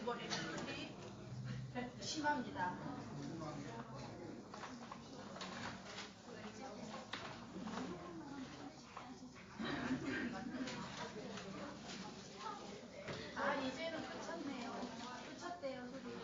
이번에 수술이 심합니다. 아, 이제는 그쳤네요. 그쳤대요, 소리.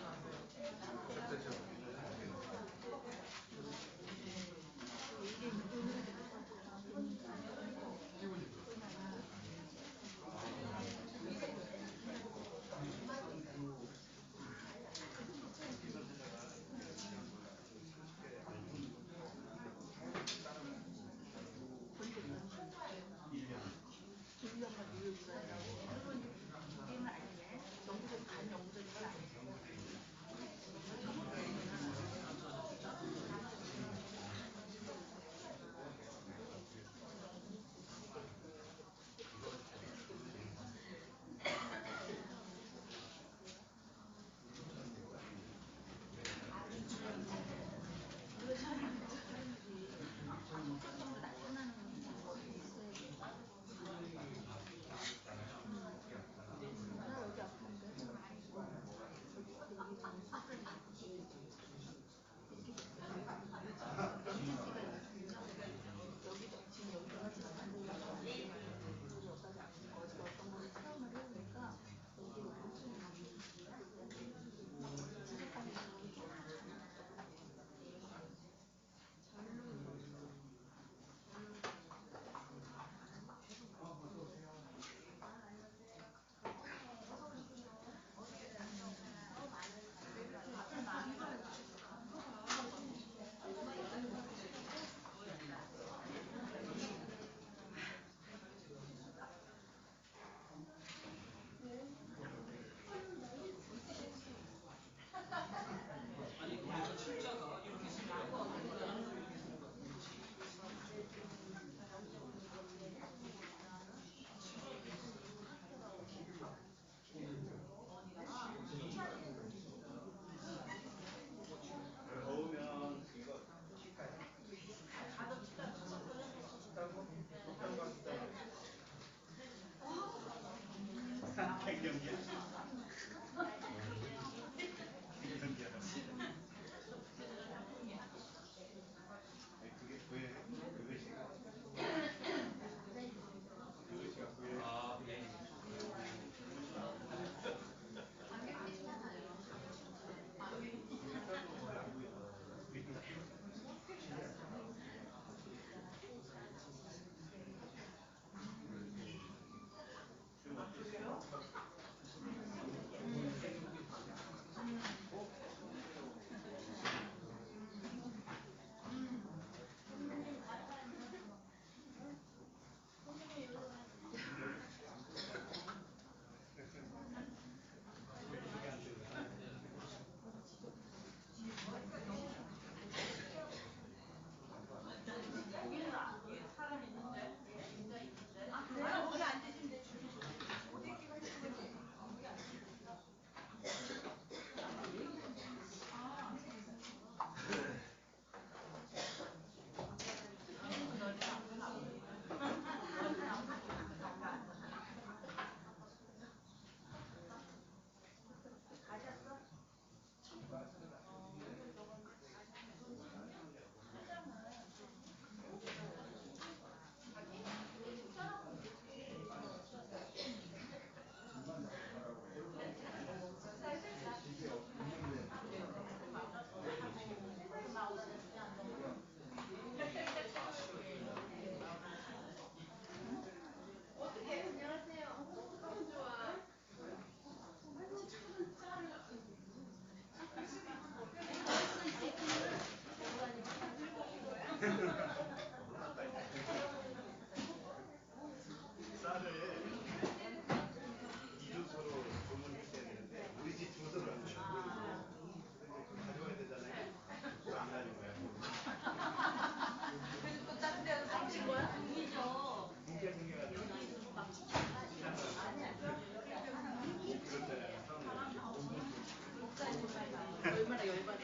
얼마나 열받아.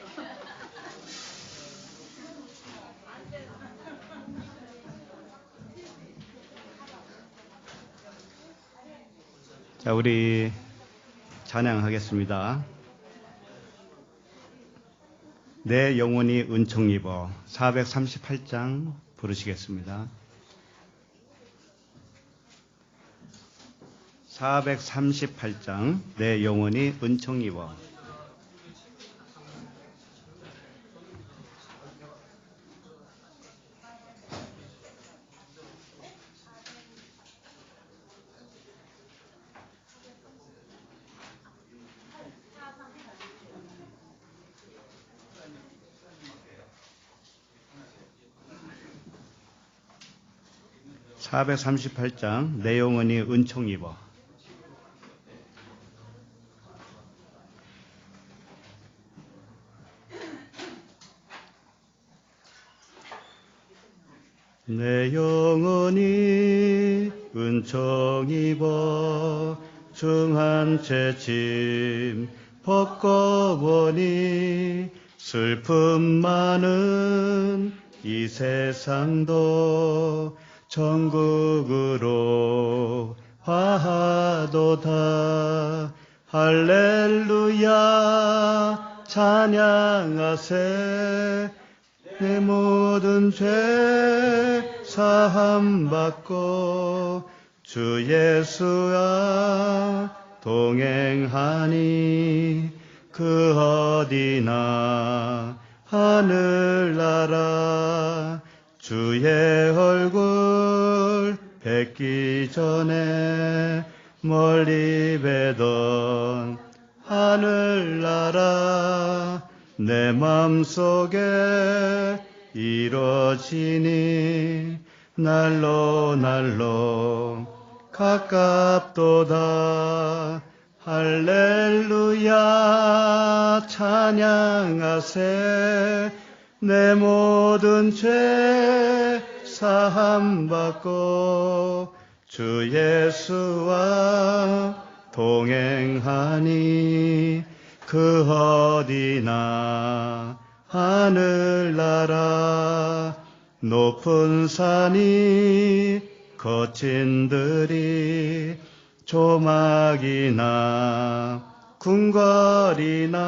자, 우리 찬양하겠습니다. 내 영혼이 은총 입어 438장 부르시겠습니다. 438장 내 영혼이 은총 입어. (438장) 내 영혼이 은총 입어. 내 영혼이 은총 입어 중한 채 짐 벗고 보니 슬픔 많은 이 세상도 천국으로 화하도다. 할렐루야 찬양하세. 내 모든 죄 사함 받고 주 예수와 동행하니 그 어디나 하늘나라 주의 얼굴 뵙기 전에 멀리 뵈던 하늘나라 내 맘속에 이루어지니 날로 가깝도다. 할렐루야 찬양하세. 내 모든 죄 사함 받고 주 예수와 동행하니 그 어디나 하늘나라 높은 산이 거친 들이 조막이나 궁궐이나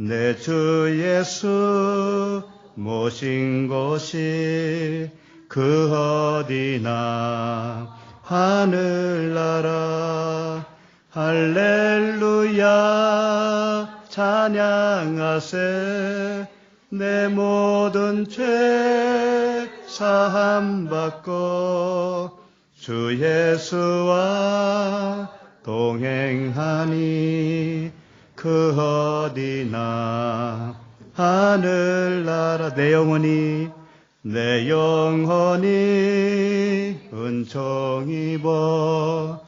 내 주 예수 모신 곳이 그 어디나 하늘나라. 할렐루야 찬양하세. 내 모든 죄 사함 받고 주 예수와 동행하니 그 어디나 하늘나라. 내 영혼이 은총 입어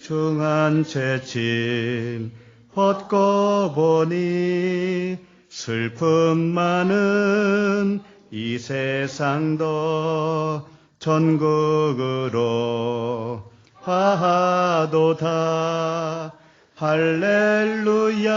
중한 채 짐 벗고 보니 슬픔 많은 이 세상도 천국으로 화하도다. 할렐루야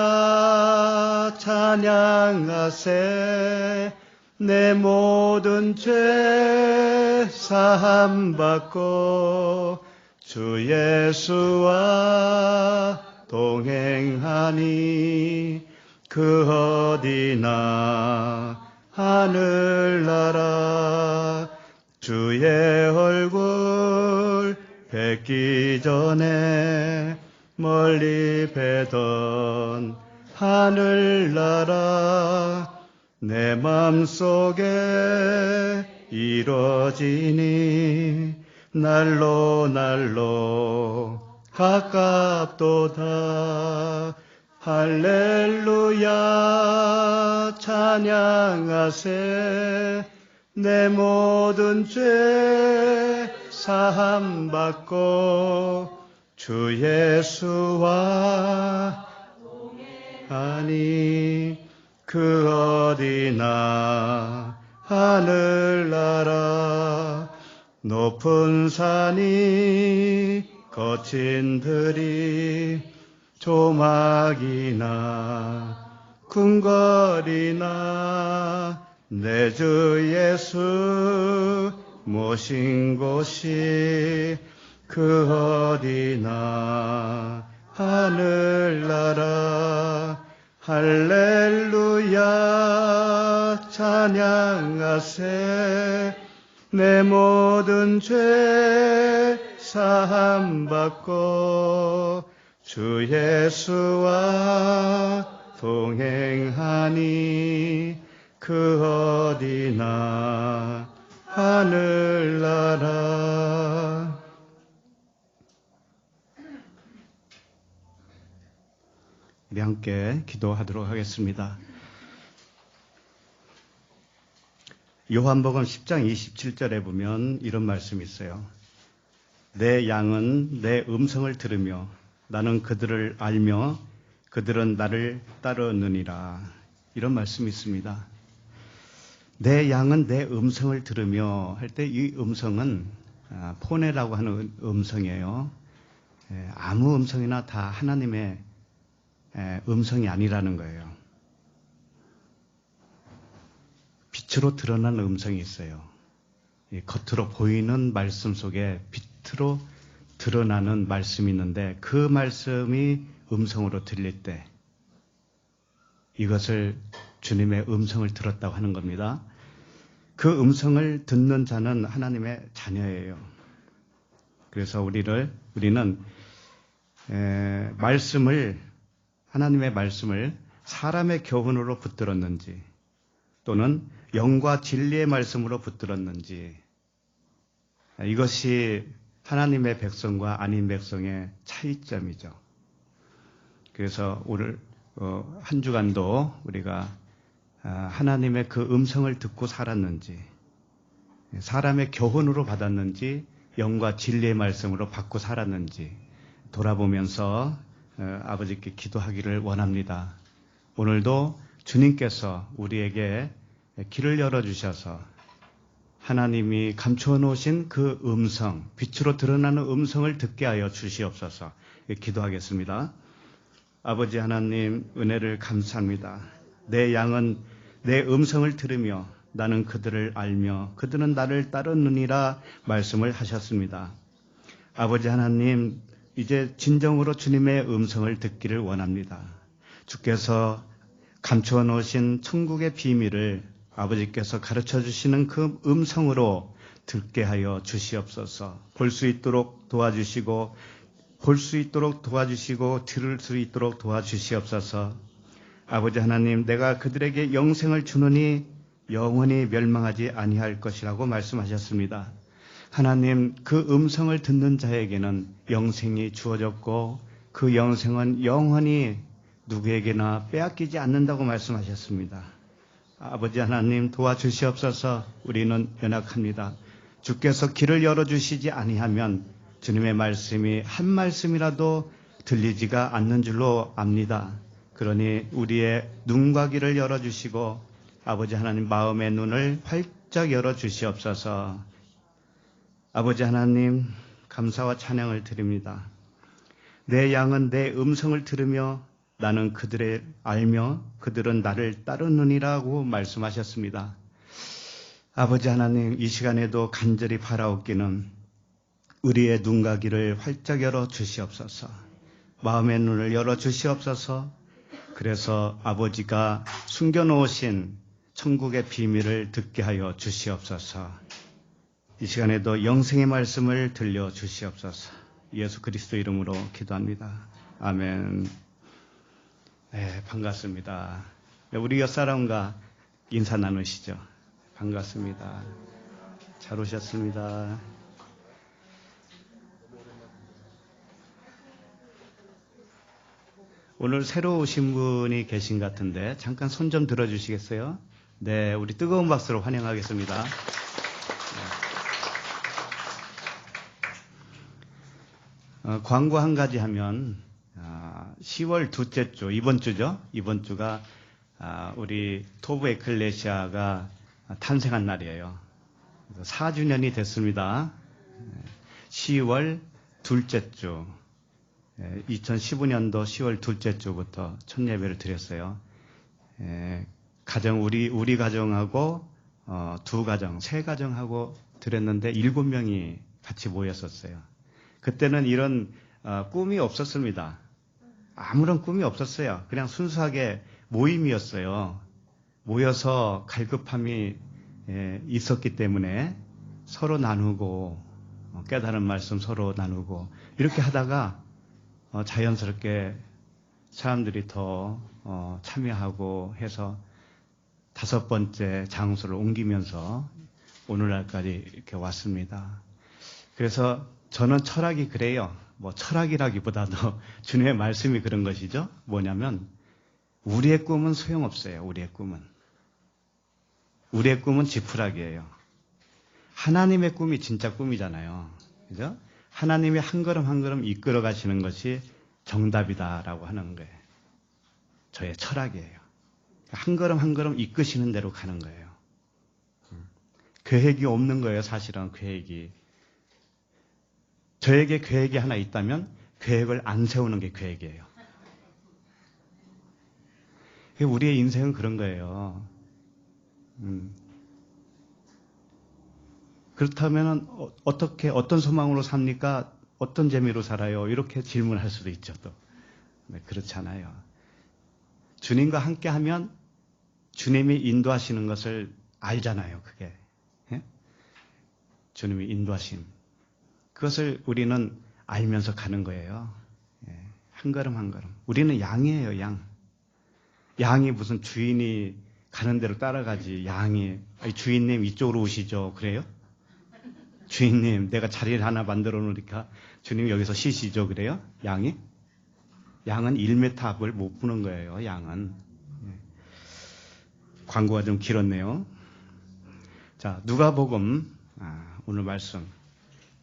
찬양하세. 내 모든 죄 사함 받고 주 예수와 동행하니 그 어디나 하늘나라 주의 얼굴 뵙기 전에 멀리 뵈던 하늘나라 내 맘속에 이루어지니 날로 가깝도다. 할렐루야 찬양하세. 내 모든 죄 사함 받고 주 예수와 동행하니 그 어디나 하늘나라 높은 산이 거친 들이 조막이나 궁궐이나 내 주 예수 모신 곳이 그 어디나 하늘나라 할렐루야 찬양하세 내 모든 죄 사함받고 주 예수와 동행하니 그 어디나 하늘나라. 우리 함께 기도하도록 하겠습니다. 요한복음 10장 27절에 보면 이런 말씀이 있어요. 내 양은 내 음성을 들으며 나는 그들을 알며 그들은 나를 따르느니라. 이런 말씀이 있습니다. 내 양은 내 음성을 들으며 할 때 이 음성은 포네라고 하는 음성이에요. 아무 음성이나 다 하나님의 음성이 아니라는 거예요. 빛으로 드러나는 음성이 있어요. 겉으로 보이는 말씀 속에 빛으로 드러나는 말씀이 있는데 그 말씀이 음성으로 들릴 때 이것을 주님의 음성을 들었다고 하는 겁니다. 그 음성을 듣는 자는 하나님의 자녀예요. 그래서 우리는 하나님의 말씀을 사람의 교훈으로 붙들었는지 또는 영과 진리의 말씀으로 붙들었는지 이것이 하나님의 백성과 아닌 백성의 차이점이죠. 그래서 오늘 한 주간도 우리가 하나님의 그 음성을 듣고 살았는지 사람의 교훈으로 받았는지 영과 진리의 말씀으로 받고 살았는지 돌아보면서 아버지께 기도하기를 원합니다. 오늘도 주님께서 우리에게 길을 열어주셔서 하나님이 감추어 놓으신 그 음성, 빛으로 드러나는 음성을 듣게 하여 주시옵소서. 기도하겠습니다. 아버지 하나님 은혜를 감사합니다. 내 양은 내 음성을 들으며 나는 그들을 알며 그들은 나를 따르느니라 말씀을 하셨습니다. 아버지 하나님 이제 진정으로 주님의 음성을 듣기를 원합니다. 주께서 감추어 놓으신 천국의 비밀을 아버지께서 가르쳐 주시는 그 음성으로 듣게 하여 주시옵소서. 볼 수 있도록 도와주시고 들을 수 있도록 도와주시옵소서. 아버지 하나님, 내가 그들에게 영생을 주노니 영원히 멸망하지 아니할 것이라고 말씀하셨습니다. 하나님, 그 음성을 듣는 자에게는 영생이 주어졌고 그 영생은 영원히 누구에게나 빼앗기지 않는다고 말씀하셨습니다. 아버지 하나님 도와주시옵소서. 우리는 연약합니다. 주께서 길을 열어주시지 아니하면 주님의 말씀이 한 말씀이라도 들리지가 않는 줄로 압니다. 그러니 우리의 눈과 귀를 열어주시고 아버지 하나님 마음의 눈을 활짝 열어주시옵소서. 아버지 하나님 감사와 찬양을 드립니다. 내 양은 내 음성을 들으며 나는 그들을 알며 그들은 나를 따르느니라고 말씀하셨습니다. 아버지 하나님 이 시간에도 간절히 바라옵기는 우리의 눈과 귀를 활짝 열어 주시옵소서. 마음의 눈을 열어 주시옵소서. 그래서 아버지가 숨겨놓으신 천국의 비밀을 듣게 하여 주시옵소서. 이 시간에도 영생의 말씀을 들려 주시옵소서. 예수 그리스도 이름으로 기도합니다. 아멘. 네, 반갑습니다. 우리 옆사람과 인사 나누시죠. 반갑습니다. 잘 오셨습니다. 오늘 새로 오신 분이 계신 것 같은데 잠깐 손 좀 들어주시겠어요? 네, 우리 뜨거운 박수로 환영하겠습니다. 광고 한 가지 하면 10월 둘째 주, 이번 주죠? 이번 주가 우리 토브 에클레시아가 탄생한 날이에요. 4주년이 됐습니다. 10월 둘째 주, 2015년도 10월 둘째 주부터 첫 예배를 드렸어요. 우리 가정하고 두 가정, 세 가정하고 드렸는데 7명이 같이 모였었어요. 그때는 이런 꿈이 없었습니다. 아무런 꿈이 없었어요. 그냥 순수하게 모임이었어요. 모여서 갈급함이 있었기 때문에 서로 나누고 깨달은 말씀 서로 나누고 이렇게 하다가 자연스럽게 사람들이 더 참여하고 해서 5번째 장소를 옮기면서 오늘날까지 이렇게 왔습니다. 그래서 저는 철학이 그래요. 뭐 철학이라기보다도 주님의 말씀이 그런 것이죠. 뭐냐면 우리의 꿈은 소용없어요. 우리의 꿈은 지푸라기예요. 하나님의 꿈이 진짜 꿈이잖아요. 그죠? 하나님이 한 걸음 한 걸음 이끌어 가시는 것이 정답이다라고 하는 거예요. 저의 철학이에요. 한 걸음 한 걸음 이끄시는 대로 가는 거예요. 계획이 없는 거예요. 사실은 계획이. 저에게 계획이 하나 있다면 계획을 안 세우는 게 계획이에요. 우리의 인생은 그런 거예요. 그렇다면 어떻게 어떤 소망으로 삽니까? 어떤 재미로 살아요? 이렇게 질문할 수도 있죠. 또 그렇지 않아요. 주님과 함께하면 주님이 인도하시는 것을 알잖아요. 그게 주님이 인도하심. 그것을 우리는 알면서 가는 거예요. 한 걸음 한 걸음. 우리는 양이에요. 양이 무슨 주인이 가는 대로 따라가지. 양이 주인님 이쪽으로 오시죠. 그래요? 주인님 내가 자리를 하나 만들어 놓으니까 주님 여기서 쉬시죠. 그래요? 양은 1m 앞을 못 보는 거예요. 양은. 광고가 좀 길었네요. 자, 누가복음 오늘 말씀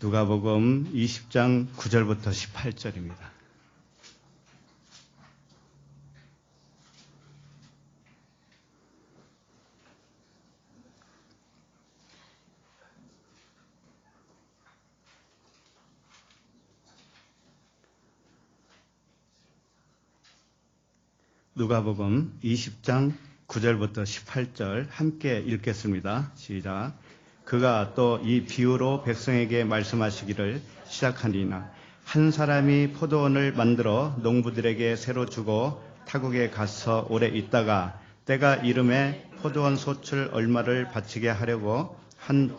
누가복음 20장 9절부터 18절입니다. 누가복음 20장 9절부터 18절 함께 읽겠습니다. 시작. 그가 또 이 비유로 백성에게 말씀하시기를 시작하니나 한 사람이 포도원을 만들어 농부들에게 새로 주고 타국에 가서 오래 있다가 때가 이름에 포도원 소출 얼마를 바치게 하려고 한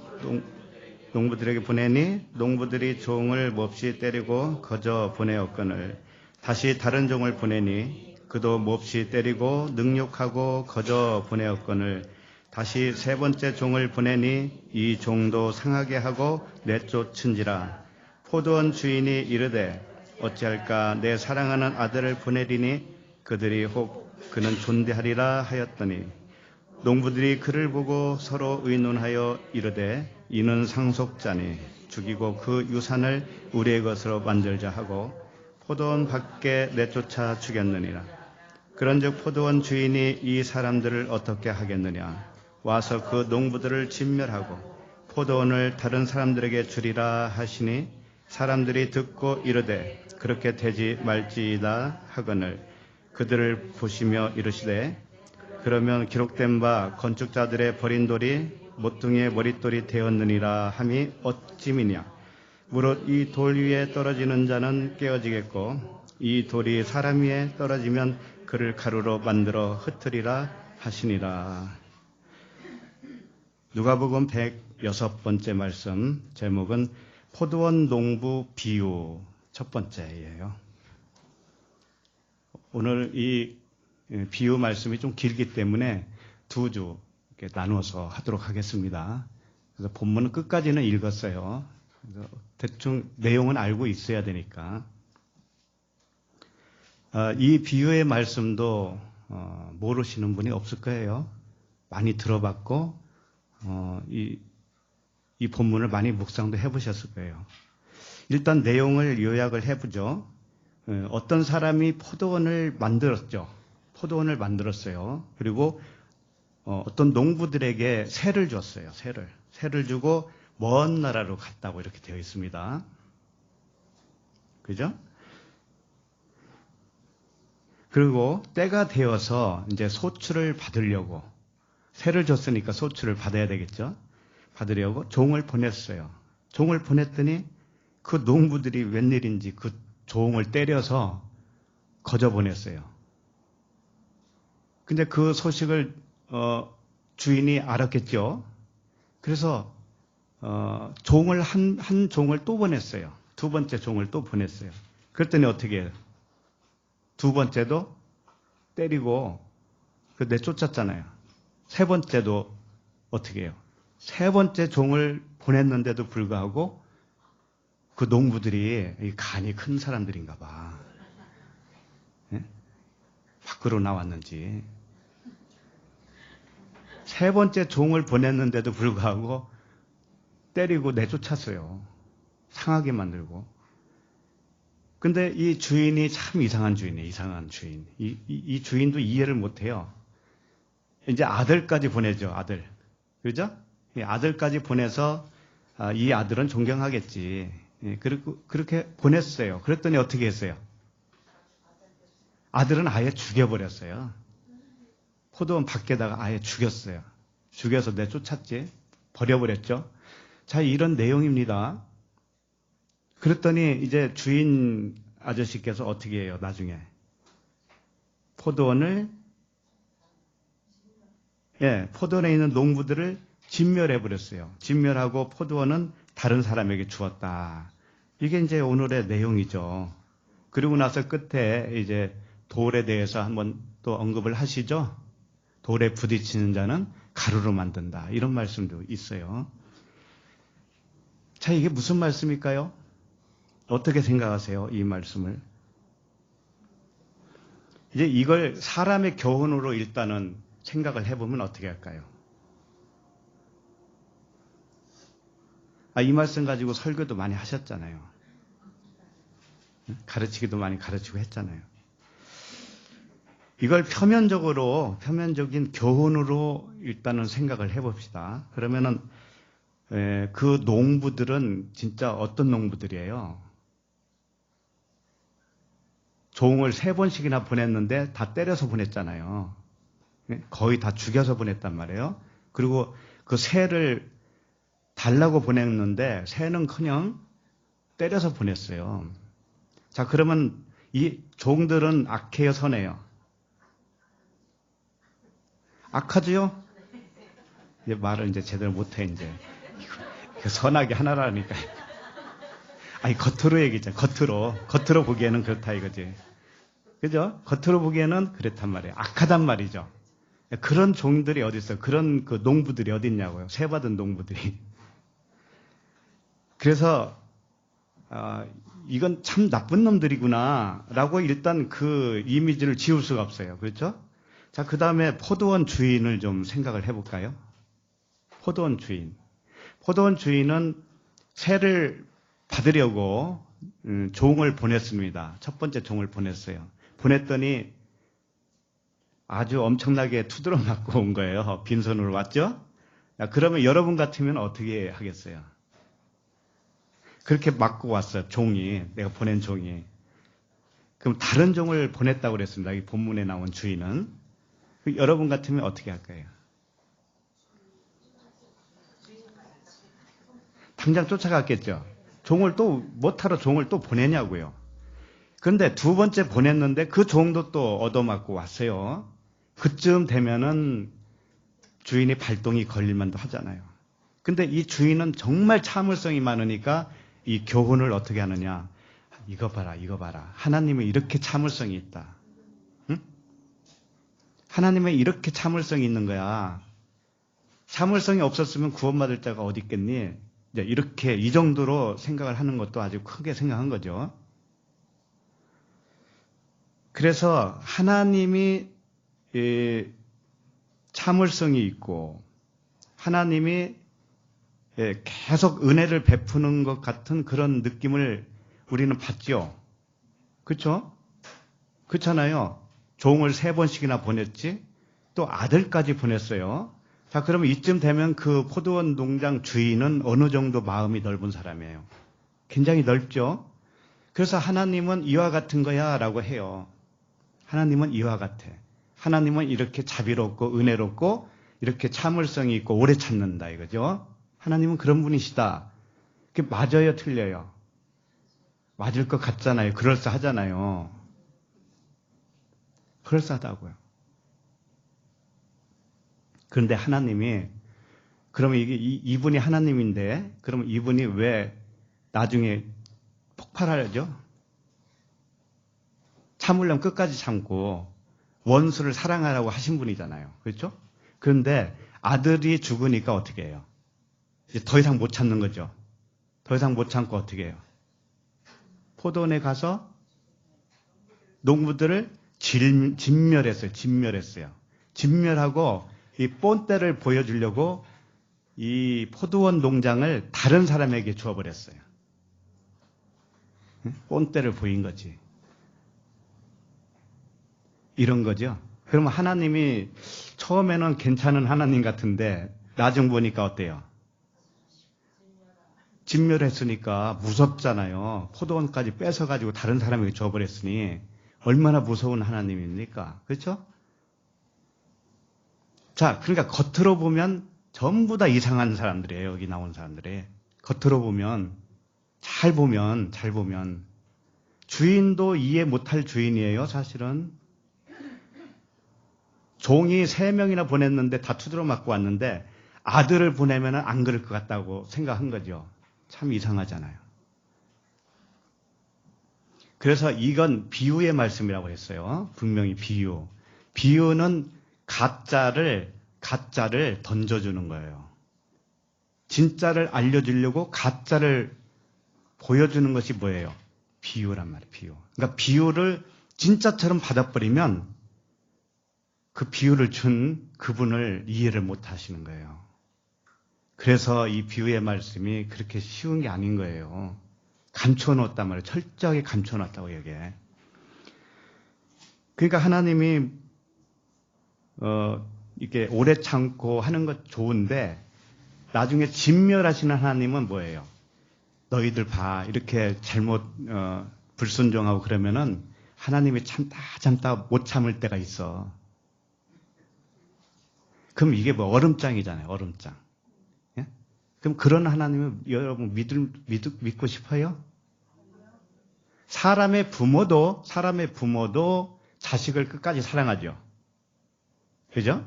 농부들에게 보내니 농부들이 종을 몹시 때리고 거저 보내었거늘 다시 다른 종을 보내니 그도 몹시 때리고 능욕하고 거저 보내었거늘 다시 3번째 종을 보내니 이 종도 상하게 하고 내쫓은지라. 포도원 주인이 이르되 어찌할까 내 사랑하는 아들을 보내리니 그들이 혹 그는 존대하리라 하였더니 농부들이 그를 보고 서로 의논하여 이르되 이는 상속자니 죽이고 그 유산을 우리의 것으로 만들자 하고 포도원 밖에 내쫓아 죽였느니라. 그런즉 포도원 주인이 이 사람들을 어떻게 하겠느냐. 와서 그 농부들을 진멸하고 포도원을 다른 사람들에게 주리라 하시니 사람들이 듣고 이르되 그렇게 되지 말지이다 하거늘 그들을 보시며 이르시되 그러면 기록된 바 건축자들의 버린 돌이 모퉁이의 머릿돌이 되었느니라 함이 어찌미냐. 무릇 이 돌 위에 떨어지는 자는 깨어지겠고 이 돌이 사람 위에 떨어지면 그를 가루로 만들어 흩으리라 하시니라. 누가복음 106번째 말씀 제목은 포도원 농부 비유 첫 번째예요. 오늘 이 비유 말씀이 좀 길기 때문에 2주 이렇게 나눠서 하도록 하겠습니다. 그래서 본문은 끝까지는 읽었어요. 그래서 대충 내용은 알고 있어야 되니까. 이 비유의 말씀도 모르시는 분이 없을 거예요. 많이 들어봤고 이 본문을 많이 묵상도 해보셨을 거예요. 일단 내용을 요약을 해보죠. 어떤 사람이 포도원을 만들었죠. 포도원을 만들었어요. 그리고 어떤 농부들에게 세를 줬어요. 세를 주고 먼 나라로 갔다고 이렇게 되어 있습니다. 그죠? 그리고 때가 되어서 이제 소출을 받으려고 세를 줬으니까 소출을 받아야 되겠죠. 받으려고 종을 보냈어요. 종을 보냈더니 그 농부들이 웬일인지 그 종을 때려서 거저 보냈어요. 근데 그 소식을 주인이 알았겠죠. 그래서 종을 한 종을 또 보냈어요. 두 번째 종을 또 보냈어요. 그랬더니 어떻게 해요? 두 번째도 때리고 내쫓았잖아요. 세 번째도 어떻게 해요? 세 번째 종을 보냈는데도 불구하고 그 농부들이 간이 큰 사람들인가 봐. 예? 밖으로 나왔는지. 세 번째 종을 보냈는데도 불구하고 때리고 내쫓았어요. 상하게 만들고. 근데 이 주인이 참 이상한 주인이에요. 이상한 주인. 이 주인도 이해를 못해요. 이제 아들까지 보내죠. 아들. 그죠? 아들까지 보내서 이 아들은 존경하겠지. 그렇게 보냈어요. 그랬더니 어떻게 했어요? 아들은 아예 죽여버렸어요. 포도원 밖에다가 아예 죽였어요. 죽여서 내쫓았지. 버려버렸죠. 자, 이런 내용입니다. 그랬더니 이제 주인 아저씨께서 어떻게 해요? 나중에 포도원에 있는 농부들을 진멸해버렸어요. 진멸하고 포도원은 다른 사람에게 주었다. 이게 이제 오늘의 내용이죠. 그리고 나서 끝에 이제 돌에 대해서 한번 또 언급을 하시죠. 돌에 부딪히는 자는 가루로 만든다. 이런 말씀도 있어요. 자, 이게 무슨 말씀일까요? 어떻게 생각하세요? 이 말씀을. 이제 이걸 사람의 교훈으로 일단은 생각을 해보면 어떻게 할까요? 이 말씀 가지고 설교도 많이 하셨잖아요. 가르치기도 많이 가르치고 했잖아요. 이걸 표면적인 교훈으로 일단은 생각을 해봅시다. 그러면은 그 농부들은 진짜 어떤 농부들이에요? 종을 3번씩이나 보냈는데 다 때려서 보냈잖아요. 거의 다 죽여서 보냈단 말이에요. 그리고 그 새를 달라고 보냈는데 새는커녕 때려서 보냈어요. 자, 그러면 이 종들은 악해요, 선해요? 악하지요? 이제 말을 이제 제대로 못해, 이제. 이거 선악이 하나라니까. 아니, 겉으로 얘기죠. 겉으로 보기에는 그렇다 이거지. 그죠? 겉으로 보기에는 그렇단 말이에요. 악하단 말이죠. 그런 종들이 어디 있어요? 그런 그 농부들이 어디 있냐고요? 세 받은 농부들이. 그래서 이건 참 나쁜 놈들이구나라고 일단 그 이미지를 지울 수가 없어요. 그렇죠? 자, 그 다음에 포도원 주인을 좀 생각을 해볼까요? 포도원 주인. 포도원 주인은 새를 받으려고 종을 보냈습니다. 첫 번째 종을 보냈어요. 보냈더니 아주 엄청나게 투드러 맞고 온 거예요. 빈손으로 왔죠? 그러면 여러분 같으면 어떻게 하겠어요? 그렇게 맞고 왔어요. 종이. 내가 보낸 종이. 그럼 다른 종을 보냈다고 그랬습니다. 이 본문에 나온 주인은. 여러분 같으면 어떻게 할까요? 당장 쫓아갔겠죠. 종을 또 못하러 종을 또 보내냐고요. 그런데 두 번째 보냈는데 그 종도 또 얻어맞고 왔어요. 그쯤 되면은 주인이 발동이 걸릴만도 하잖아요. 근데 이 주인은 정말 참을성이 많으니까 이 교훈을 어떻게 하느냐. 이거 봐라. 하나님은 이렇게 참을성이 있다. 응? 하나님은 이렇게 참을성이 있는 거야. 참을성이 없었으면 구원받을 자가 어디 있겠니? 이렇게 이 정도로 생각을 하는 것도 아주 크게 생각한 거죠. 그래서 하나님이 참을성이 있고 하나님이 계속 은혜를 베푸는 것 같은 그런 느낌을 우리는 받죠. 그렇죠? 그렇잖아요. 종을 3번씩이나 보냈지. 또 아들까지 보냈어요. 자, 그러면 이쯤 되면 그 포도원 농장 주인은 어느 정도 마음이 넓은 사람이에요. 굉장히 넓죠. 그래서 하나님은 이와 같은 거야 라고 해요. 하나님은 이와 같아. 하나님은 이렇게 자비롭고 은혜롭고 이렇게 참을성이 있고 오래 참는다 이거죠. 하나님은 그런 분이시다. 그게 맞아요, 틀려요? 맞을 것 같잖아요. 그럴싸하잖아요. 그럴싸하다고요. 그런데 하나님이, 그러면 이분이 하나님인데, 그러면 이분이 왜 나중에 폭발하죠? 참으려면 끝까지 참고 원수를 사랑하라고 하신 분이잖아요. 그렇죠? 그런데 아들이 죽으니까 어떻게 해요? 이제 더 이상 못 참는 거죠. 더 이상 못 참고 어떻게 해요? 포도원에 가서 농부들을 진멸했어요. 진멸하고 이 본때를 보여주려고 이 포도원 농장을 다른 사람에게 주어버렸어요. 본때를 보인 거지. 이런 거죠. 그러면 하나님이 처음에는 괜찮은 하나님 같은데 나중 보니까 어때요? 진멸했으니까 무섭잖아요. 포도원까지 뺏어가지고 다른 사람에게 줘버렸으니 얼마나 무서운 하나님입니까? 그렇죠? 자, 그러니까 겉으로 보면 전부 다 이상한 사람들이에요. 여기 나온 사람들이. 겉으로 보면, 잘 보면 주인도 이해 못할 주인이에요. 사실은. 종이 3명이나 보냈는데 다 두드러 맞고 왔는데 아들을 보내면 안 그럴 것 같다고 생각한 거죠. 참 이상하잖아요. 그래서 이건 비유의 말씀이라고 했어요. 분명히 비유. 비유는 가짜를 던져주는 거예요. 진짜를 알려주려고 가짜를 보여주는 것이 뭐예요? 비유란 말이에요. 비유. 그러니까 비유를 진짜처럼 받아버리면 그 비유를 준 그분을 이해를 못 하시는 거예요. 그래서 이 비유의 말씀이 그렇게 쉬운 게 아닌 거예요. 감춰놓았단 말이에요. 철저하게 감춰놨다고 여기에. 그러니까 하나님이 이렇게 오래 참고 하는 것 좋은데 나중에 진멸하시는 하나님은 뭐예요? 너희들 봐. 이렇게 잘못 불순종하고 그러면은 하나님이 참다 못 참을 때가 있어. 그럼 이게 뭐 얼음장이잖아요. 얼음장. 예? 그럼 그런 하나님은 여러분 믿고 싶어요? 사람의 부모도 자식을 끝까지 사랑하죠. 그죠?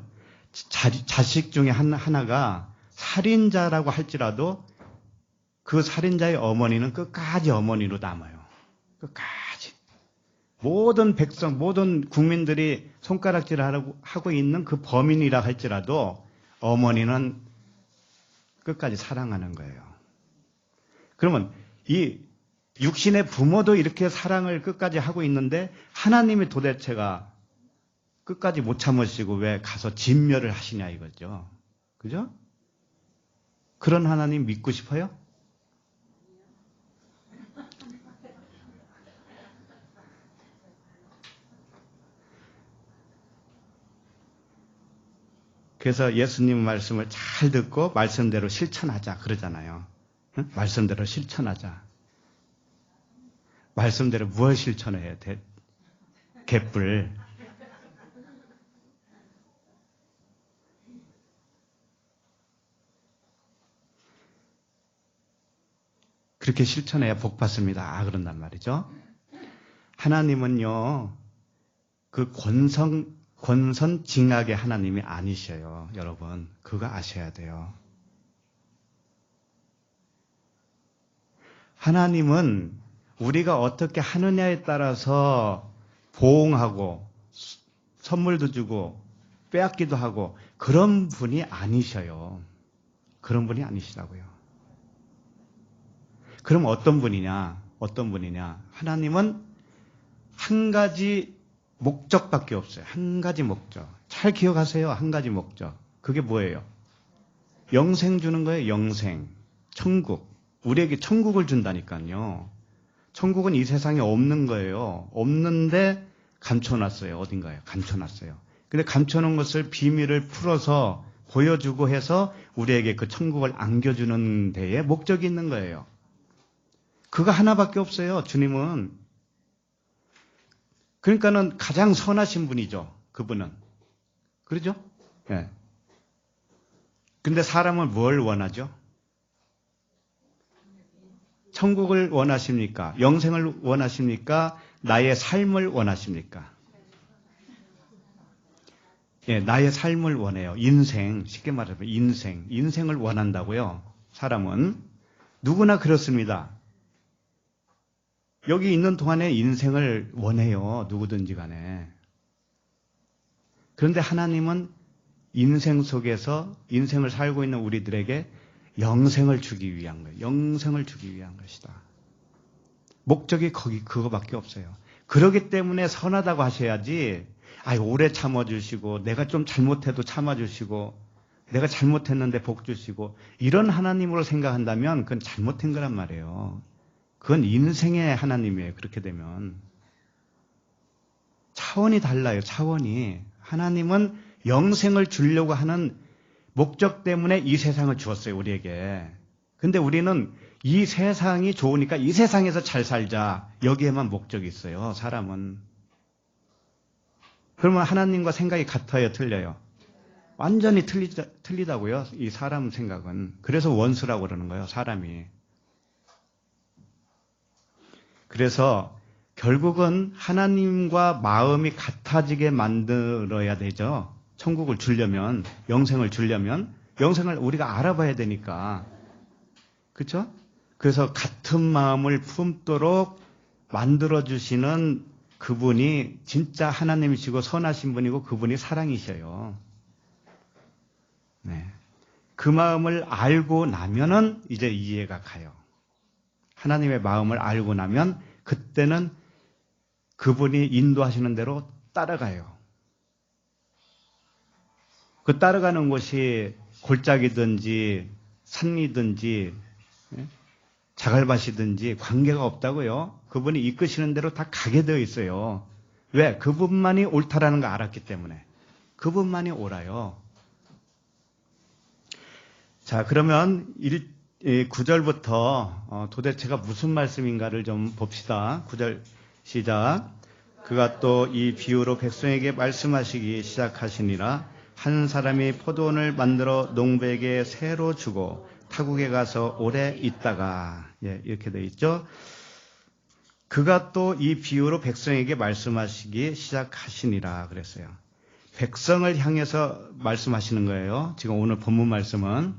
자식 중에 하나가 살인자라고 할지라도 그 살인자의 어머니는 끝까지 어머니로 남아요. 끝까지. 모든 백성, 모든 국민들이 손가락질을 하고 있는 그 범인이라 할지라도 어머니는 끝까지 사랑하는 거예요. 그러면 이 육신의 부모도 이렇게 사랑을 끝까지 하고 있는데 하나님이 도대체가 끝까지 못 참으시고 왜 가서 진멸을 하시냐 이거죠. 그죠? 그런 하나님 믿고 싶어요? 그래서 예수님 말씀을 잘 듣고 말씀대로 실천하자 그러잖아요. 응? 말씀대로 실천하자. 말씀대로 무엇을 실천해야 돼? 개뿔. 그렇게 실천해야 복 받습니다. 그런단 말이죠. 하나님은요, 그 권선징악의 하나님이 아니셔요. 여러분, 그거 아셔야 돼요. 하나님은 우리가 어떻게 하느냐에 따라서 보응하고 선물도 주고 빼앗기도 하고 그런 분이 아니셔요. 그런 분이 아니시라고요. 그럼 어떤 분이냐? 하나님은 한 가지 목적밖에 없어요. 한 가지 목적. 잘 기억하세요. 한 가지 목적. 그게 뭐예요? 영생 주는 거예요. 영생. 천국. 우리에게 천국을 준다니까요. 천국은 이 세상에 없는 거예요. 없는데 감춰놨어요. 어딘가에 감춰놨어요. 근데 감춰놓은 것을 비밀을 풀어서 보여주고 해서 우리에게 그 천국을 안겨주는 데에 목적이 있는 거예요. 그거 하나밖에 없어요. 주님은. 그러니까는 가장 선하신 분이죠. 그분은. 그러죠? 예. 네. 근데 사람은 뭘 원하죠? 천국을 원하십니까? 영생을 원하십니까? 나의 삶을 원하십니까? 예, 나의 삶을 원해요. 인생, 쉽게 말하면 인생을 원한다고요. 사람은 누구나 그렇습니다. 여기 있는 동안에 인생을 원해요. 누구든지 간에. 그런데 하나님은 인생 속에서 인생을 살고 있는 우리들에게 영생을 주기 위한 거예요. 영생을 주기 위한 것이다. 목적이 그거밖에 없어요. 그러기 때문에 선하다고 하셔야지, 오래 참아주시고, 내가 좀 잘못해도 참아주시고, 내가 잘못했는데 복 주시고, 이런 하나님으로 생각한다면 그건 잘못된 거란 말이에요. 그건 인생의 하나님이에요. 그렇게 되면. 차원이 달라요. 차원이. 하나님은 영생을 주려고 하는 목적 때문에 이 세상을 주었어요. 우리에게. 근데 우리는 이 세상이 좋으니까 이 세상에서 잘 살자. 여기에만 목적이 있어요. 사람은. 그러면 하나님과 생각이 같아요? 틀려요? 완전히 틀리다고요. 이 사람 생각은. 그래서 원수라고 그러는 거예요. 사람이. 그래서 결국은 하나님과 마음이 같아지게 만들어야 되죠. 천국을 주려면, 영생을 주려면, 영생을 우리가 알아봐야 되니까. 그렇죠? 그래서 같은 마음을 품도록 만들어주시는 그분이 진짜 하나님이시고 선하신 분이고 그분이 사랑이셔요. 네. 그 마음을 알고 나면은 이제 이해가 가요. 하나님의 마음을 알고 나면 그때는 그분이 인도하시는 대로 따라가요. 그 따라가는 곳이 골짜기든지 산이든지 자갈밭이든지 관계가 없다고요. 그분이 이끄시는 대로 다 가게 되어 있어요. 왜? 그분만이 옳다라는 거 알았기 때문에. 그분만이 옳아요. 자, 그러면 9절부터 도대체가 무슨 말씀인가를 좀 봅시다. 9절 시작. 그가 또 이 비유로 백성에게 말씀하시기 시작하시니라. 한 사람이 포도원을 만들어 농부에게 새로 주고 타국에 가서 오래 있다가, 이렇게 돼 있죠. 그가 또 이 비유로 백성에게 말씀하시기 시작하시니라 그랬어요. 백성을 향해서 말씀하시는 거예요. 지금 오늘 본문 말씀은.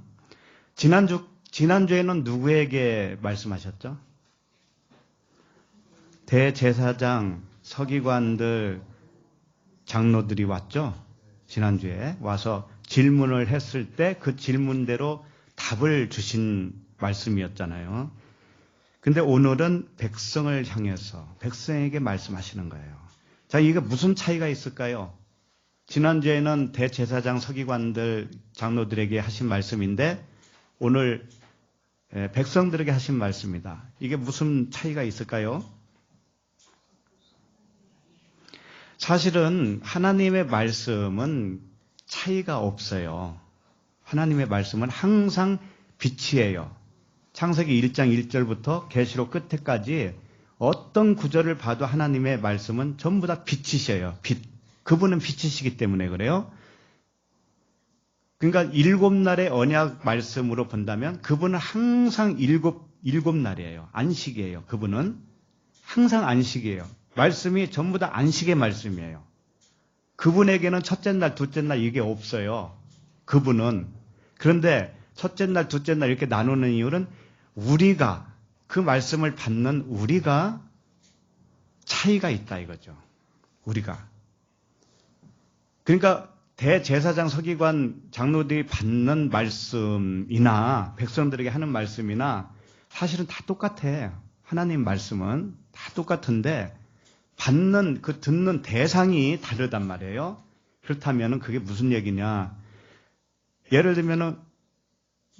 지난주에는 누구에게 말씀하셨죠? 대제사장, 서기관들, 장로들이 왔죠? 지난주에 와서 질문을 했을 때 그 질문대로 답을 주신 말씀이었잖아요. 근데 오늘은 백성을 향해서 백성에게 말씀하시는 거예요. 자, 이게 무슨 차이가 있을까요? 지난주에는 대제사장, 서기관들, 장로들에게 하신 말씀인데 오늘 백성들에게 하신 말씀입니다. 이게 무슨 차이가 있을까요? 사실은 하나님의 말씀은 차이가 없어요. 하나님의 말씀은 항상 빛이에요. 창세기 1장 1절부터 계시록 끝에까지 어떤 구절을 봐도 하나님의 말씀은 전부 다 빛이셔요. 빛. 그분은 빛이시기 때문에 그래요. 그러니까 7날의 언약 말씀으로 본다면 그분은 항상 일곱 날이에요. 안식이에요. 그분은 항상 안식이에요. 말씀이 전부 다 안식의 말씀이에요. 그분에게는 첫째 날, 둘째 날 이게 없어요. 그분은. 그런데 첫째 날, 둘째 날 이렇게 나누는 이유는 우리가 그 말씀을 받는 우리가 차이가 있다 이거죠. 우리가. 그러니까 대제사장, 서기관, 장로들이 받는 말씀이나 백성들에게 하는 말씀이나 사실은 다 똑같아. 하나님 말씀은 다 똑같은데 받는 그 듣는 대상이 다르단 말이에요. 그렇다면 그게 무슨 얘기냐? 예를 들면은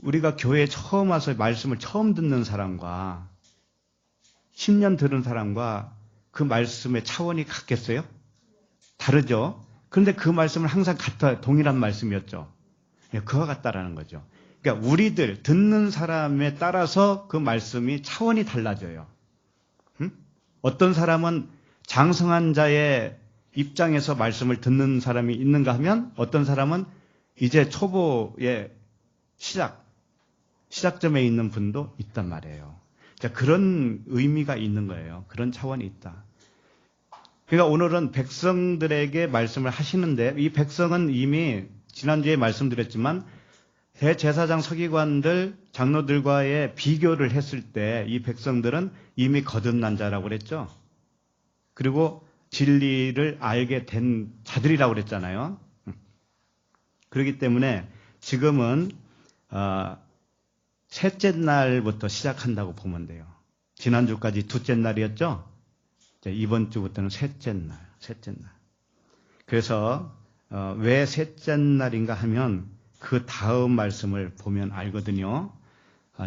우리가 교회에 처음 와서 말씀을 처음 듣는 사람과 10년 들은 사람과 그 말씀의 차원이 같겠어요? 다르죠? 그런데 그 말씀은 항상 동일한 말씀이었죠. 그와 같다라는 거죠. 그러니까 우리들 듣는 사람에 따라서 그 말씀이 차원이 달라져요. 어떤 사람은 장성한 자의 입장에서 말씀을 듣는 사람이 있는가 하면 어떤 사람은 이제 초보의 시작점에 있는 분도 있단 말이에요. 그런 의미가 있는 거예요. 그런 차원이 있다. 그러니까 오늘은 백성들에게 말씀을 하시는데 이 백성은 이미 지난주에 말씀드렸지만 대제사장 서기관들 장로들과의 비교를 했을 때 이 백성들은 이미 거듭난 자라고 그랬죠. 그리고 진리를 알게 된 자들이라고 그랬잖아요. 그렇기 때문에 지금은 셋째 날부터 시작한다고 보면 돼요. 지난주까지 둘째 날이었죠. 이번 주부터는 셋째 날. 그래서 왜 셋째 날인가 하면 그 다음 말씀을 보면 알거든요.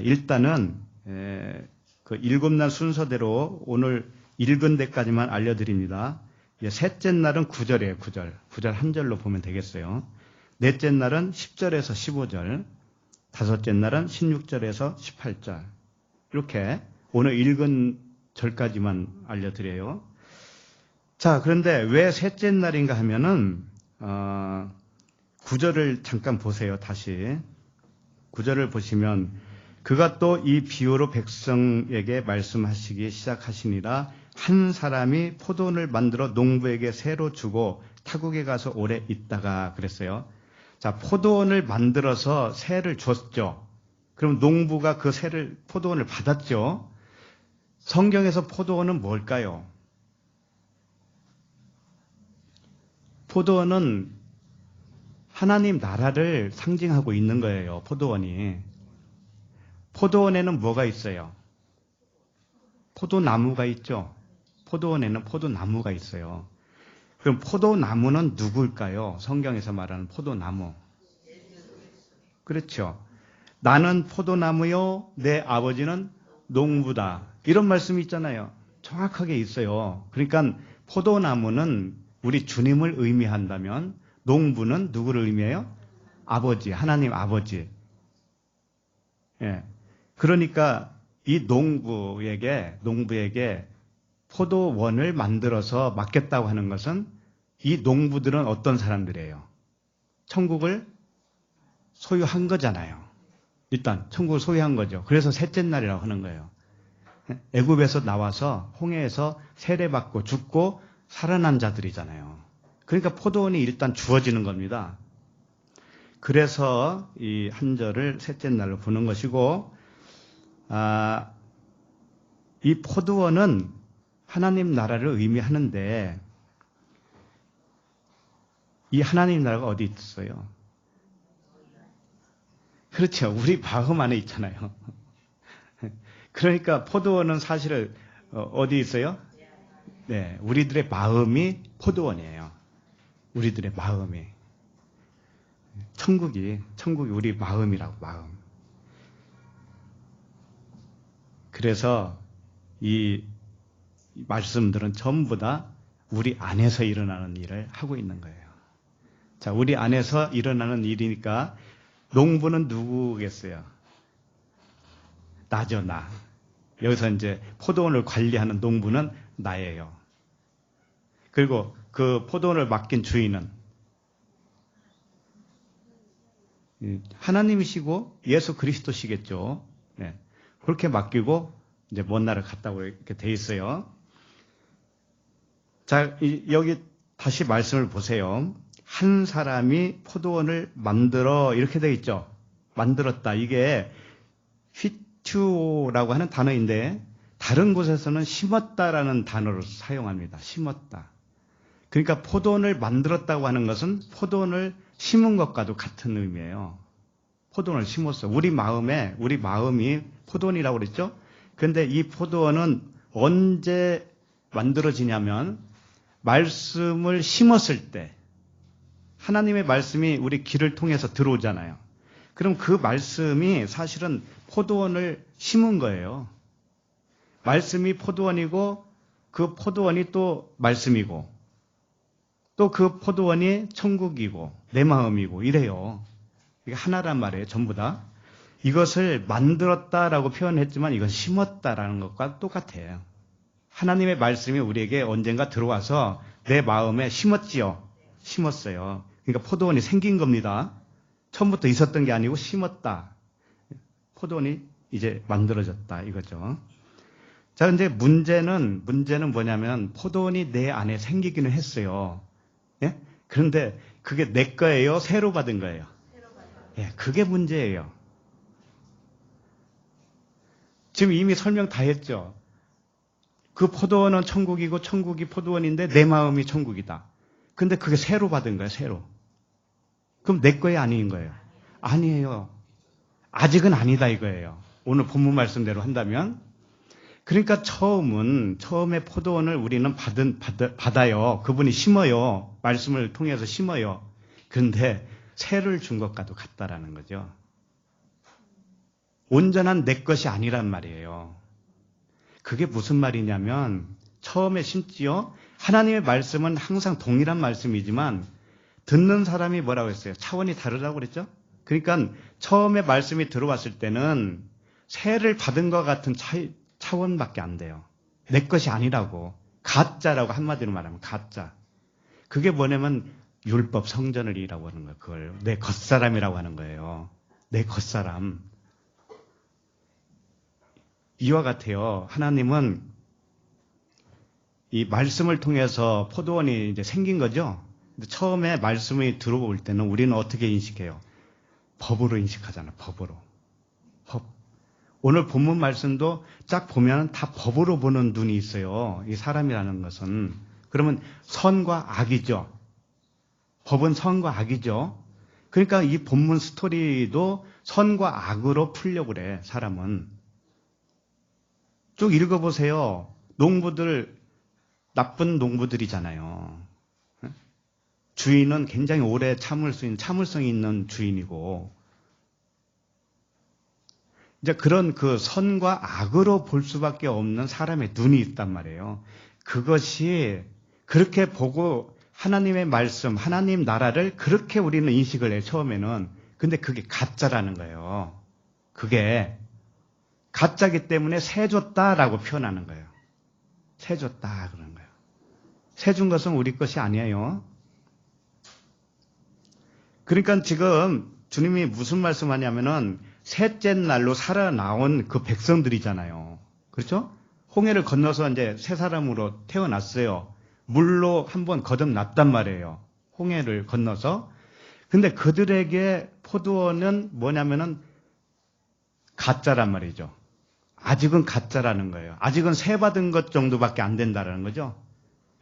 일단은 그 7날 순서대로 오늘 읽은 데까지만 알려드립니다. 셋째 날은 9절이에요. 9절 한 절로 보면 되겠어요. 넷째 날은 10절에서 15절, 다섯째 날은 16절에서 18절. 이렇게 오늘 읽은 절까지만 알려드려요. 자, 그런데 왜 셋째 날인가 하면은 9절을 잠깐 보세요. 다시 9절을 보시면 그가 또 이 비유로 백성에게 말씀하시기 시작하시니라. 한 사람이 포도원을 만들어 농부에게 새로 주고 타국에 가서 오래 있다가 그랬어요. 자, 포도원을 만들어서 새를 줬죠. 그럼 농부가 그 포도원을 받았죠. 성경에서 포도원은 뭘까요? 포도원은 하나님 나라를 상징하고 있는 거예요. 포도원이. 포도원에는 뭐가 있어요? 포도나무가 있죠. 포도원에는 포도나무가 있어요. 그럼 포도나무는 누굴까요? 성경에서 말하는 포도나무. 그렇죠. 나는 포도나무요, 내 아버지는 농부다. 이런 말씀이 있잖아요. 정확하게 있어요. 그러니까 포도나무는 우리 주님을 의미한다면 농부는 누구를 의미해요? 아버지, 하나님 아버지. 예. 그러니까 이 농부에게 포도원을 만들어서 맡겼다고 하는 것은 이 농부들은 어떤 사람들이에요? 천국을 소유한 거잖아요. 일단 천국을 소유한 거죠. 그래서 셋째 날이라고 하는 거예요. 애굽에서 나와서 홍해에서 세례받고 죽고 살아난 자들이잖아요. 그러니까 포도원이 일단 주어지는 겁니다. 그래서 이 한 절을 셋째 날로 보는 것이고, 이 포도원은 하나님 나라를 의미하는데 이 하나님 나라가 어디 있어요? 그렇죠. 우리 마음 안에 있잖아요. 그러니까 포도원은 사실은 어디 있어요? 네, 우리들의 마음이 포도원이에요. 우리들의 마음이. 천국이 우리 마음이라고, 마음. 그래서 이 말씀들은 전부 다 우리 안에서 일어나는 일을 하고 있는 거예요. 자, 우리 안에서 일어나는 일이니까 농부는 누구겠어요? 나죠, 나. 여기서 이제 포도원을 관리하는 농부는 나예요. 그리고 그 포도원을 맡긴 주인은 하나님이시고 예수 그리스도시겠죠. 네. 그렇게 맡기고 이제 먼 나라 갔다고 이렇게 돼 있어요. 자, 여기 다시 말씀을 보세요. 한 사람이 포도원을 만들어 이렇게 돼 있죠. 만들었다. 이게 휘튜라고 하는 단어인데 다른 곳에서는 심었다라는 단어를 사용합니다. 심었다. 그러니까 포도원을 만들었다고 하는 것은 포도원을 심은 것과도 같은 의미예요. 포도원을 심었어. 우리 마음이 포도원이라고 그랬죠? 그런데 이 포도원은 언제 만들어지냐면 말씀을 심었을 때 하나님의 말씀이 우리 귀를 통해서 들어오잖아요. 그럼 그 말씀이 사실은 포도원을 심은 거예요. 말씀이 포도원이고 그 포도원이 또 말씀이고 또 그 포도원이 천국이고 내 마음이고 이래요. 이게 하나란 말이에요. 전부 다. 이것을 만들었다라고 표현했지만 이건 심었다라는 것과 똑같아요. 하나님의 말씀이 우리에게 언젠가 들어와서 내 마음에 심었지요. 심었어요. 그러니까 포도원이 생긴 겁니다. 처음부터 있었던 게 아니고 심었다. 포도원이 이제 만들어졌다 이거죠. 자, 근데 문제는 뭐냐면 포도원이 내 안에 생기기는 했어요. 예? 그런데 그게 내 거예요? 새로 받은 거예요? 예, 그게 문제예요. 지금 이미 설명 다 했죠. 그 포도원은 천국이고 천국이 포도원인데 내 마음이 천국이다. 근데 그게 새로 받은 거예요, 새로. 그럼 내 거예요, 아닌 거예요? 아니에요. 아직은 아니다 이거예요. 오늘 본문 말씀대로 한다면. 그러니까 처음에 포도원을 우리는 받아요. 그분이 심어요. 말씀을 통해서 심어요. 그런데 새를 준 것과도 같다라는 거죠. 온전한 내 것이 아니란 말이에요. 그게 무슨 말이냐면 처음에 심지어 하나님의 말씀은 항상 동일한 말씀이지만 듣는 사람이 뭐라고 했어요? 차원이 다르다고 그랬죠? 그러니까 처음에 말씀이 들어왔을 때는 새를 받은 것 같은 차원밖에 안 돼요. 내 것이 아니라고. 가짜라고 한마디로 말하면 가짜. 그게 뭐냐면 율법 성전을 이라고 하는 거예요. 그걸 내 겉사람이라고 하는 거예요. 내 겉사람. 이와 같아요. 하나님은 이 말씀을 통해서 포도원이 이제 생긴 거죠. 근데 처음에 말씀이 들어올 때는 우리는 어떻게 인식해요? 법으로 인식하잖아요. 법으로. 법. 오늘 본문 말씀도 쫙 보면 다 법으로 보는 눈이 있어요. 이 사람이라는 것은. 그러면 선과 악이죠. 법은 선과 악이죠. 그러니까 이 본문 스토리도 선과 악으로 풀려고 그래, 사람은. 쭉 읽어보세요. 농부들, 나쁜 농부들이잖아요. 주인은 굉장히 오래 참을 수 있는, 참을성이 있는 주인이고, 이제 그런 그 선과 악으로 볼 수밖에 없는 사람의 눈이 있단 말이에요. 그것이 그렇게 보고 하나님의 말씀, 하나님 나라를 그렇게 우리는 인식을 해요, 처음에는. 근데 그게 가짜라는 거예요. 그게 가짜기 때문에 새 줬다라고 표현하는 거예요. 새 줬다 그러는 거예요. 새 준 것은 우리 것이 아니에요. 그러니까 지금 주님이 무슨 말씀하냐면은 셋째 날로 살아나온 그 백성들이잖아요. 그렇죠? 홍해를 건너서 이제 새 사람으로 태어났어요. 물로 한번 거듭났단 말이에요. 홍해를 건너서. 근데 그들에게 포도원은 뭐냐면은 가짜란 말이죠. 아직은 가짜라는 거예요. 아직은 새 받은 것 정도밖에 안 된다는 거죠.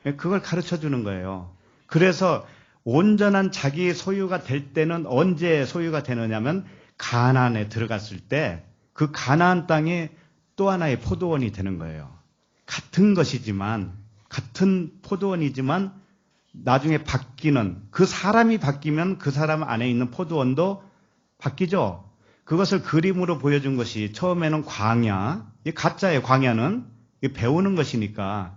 그걸 가르쳐 주는 거예요. 그래서 온전한 자기 소유가 될 때는 언제 소유가 되느냐면 가나안에 들어갔을 때 그 가나안 땅이 또 하나의 포도원이 되는 거예요. 같은 것이지만, 같은 포도원이지만 나중에 바뀌는, 그 사람이 바뀌면 그 사람 안에 있는 포도원도 바뀌죠. 그것을 그림으로 보여준 것이 처음에는 광야, 이 가짜의 광야는 배우는 것이니까.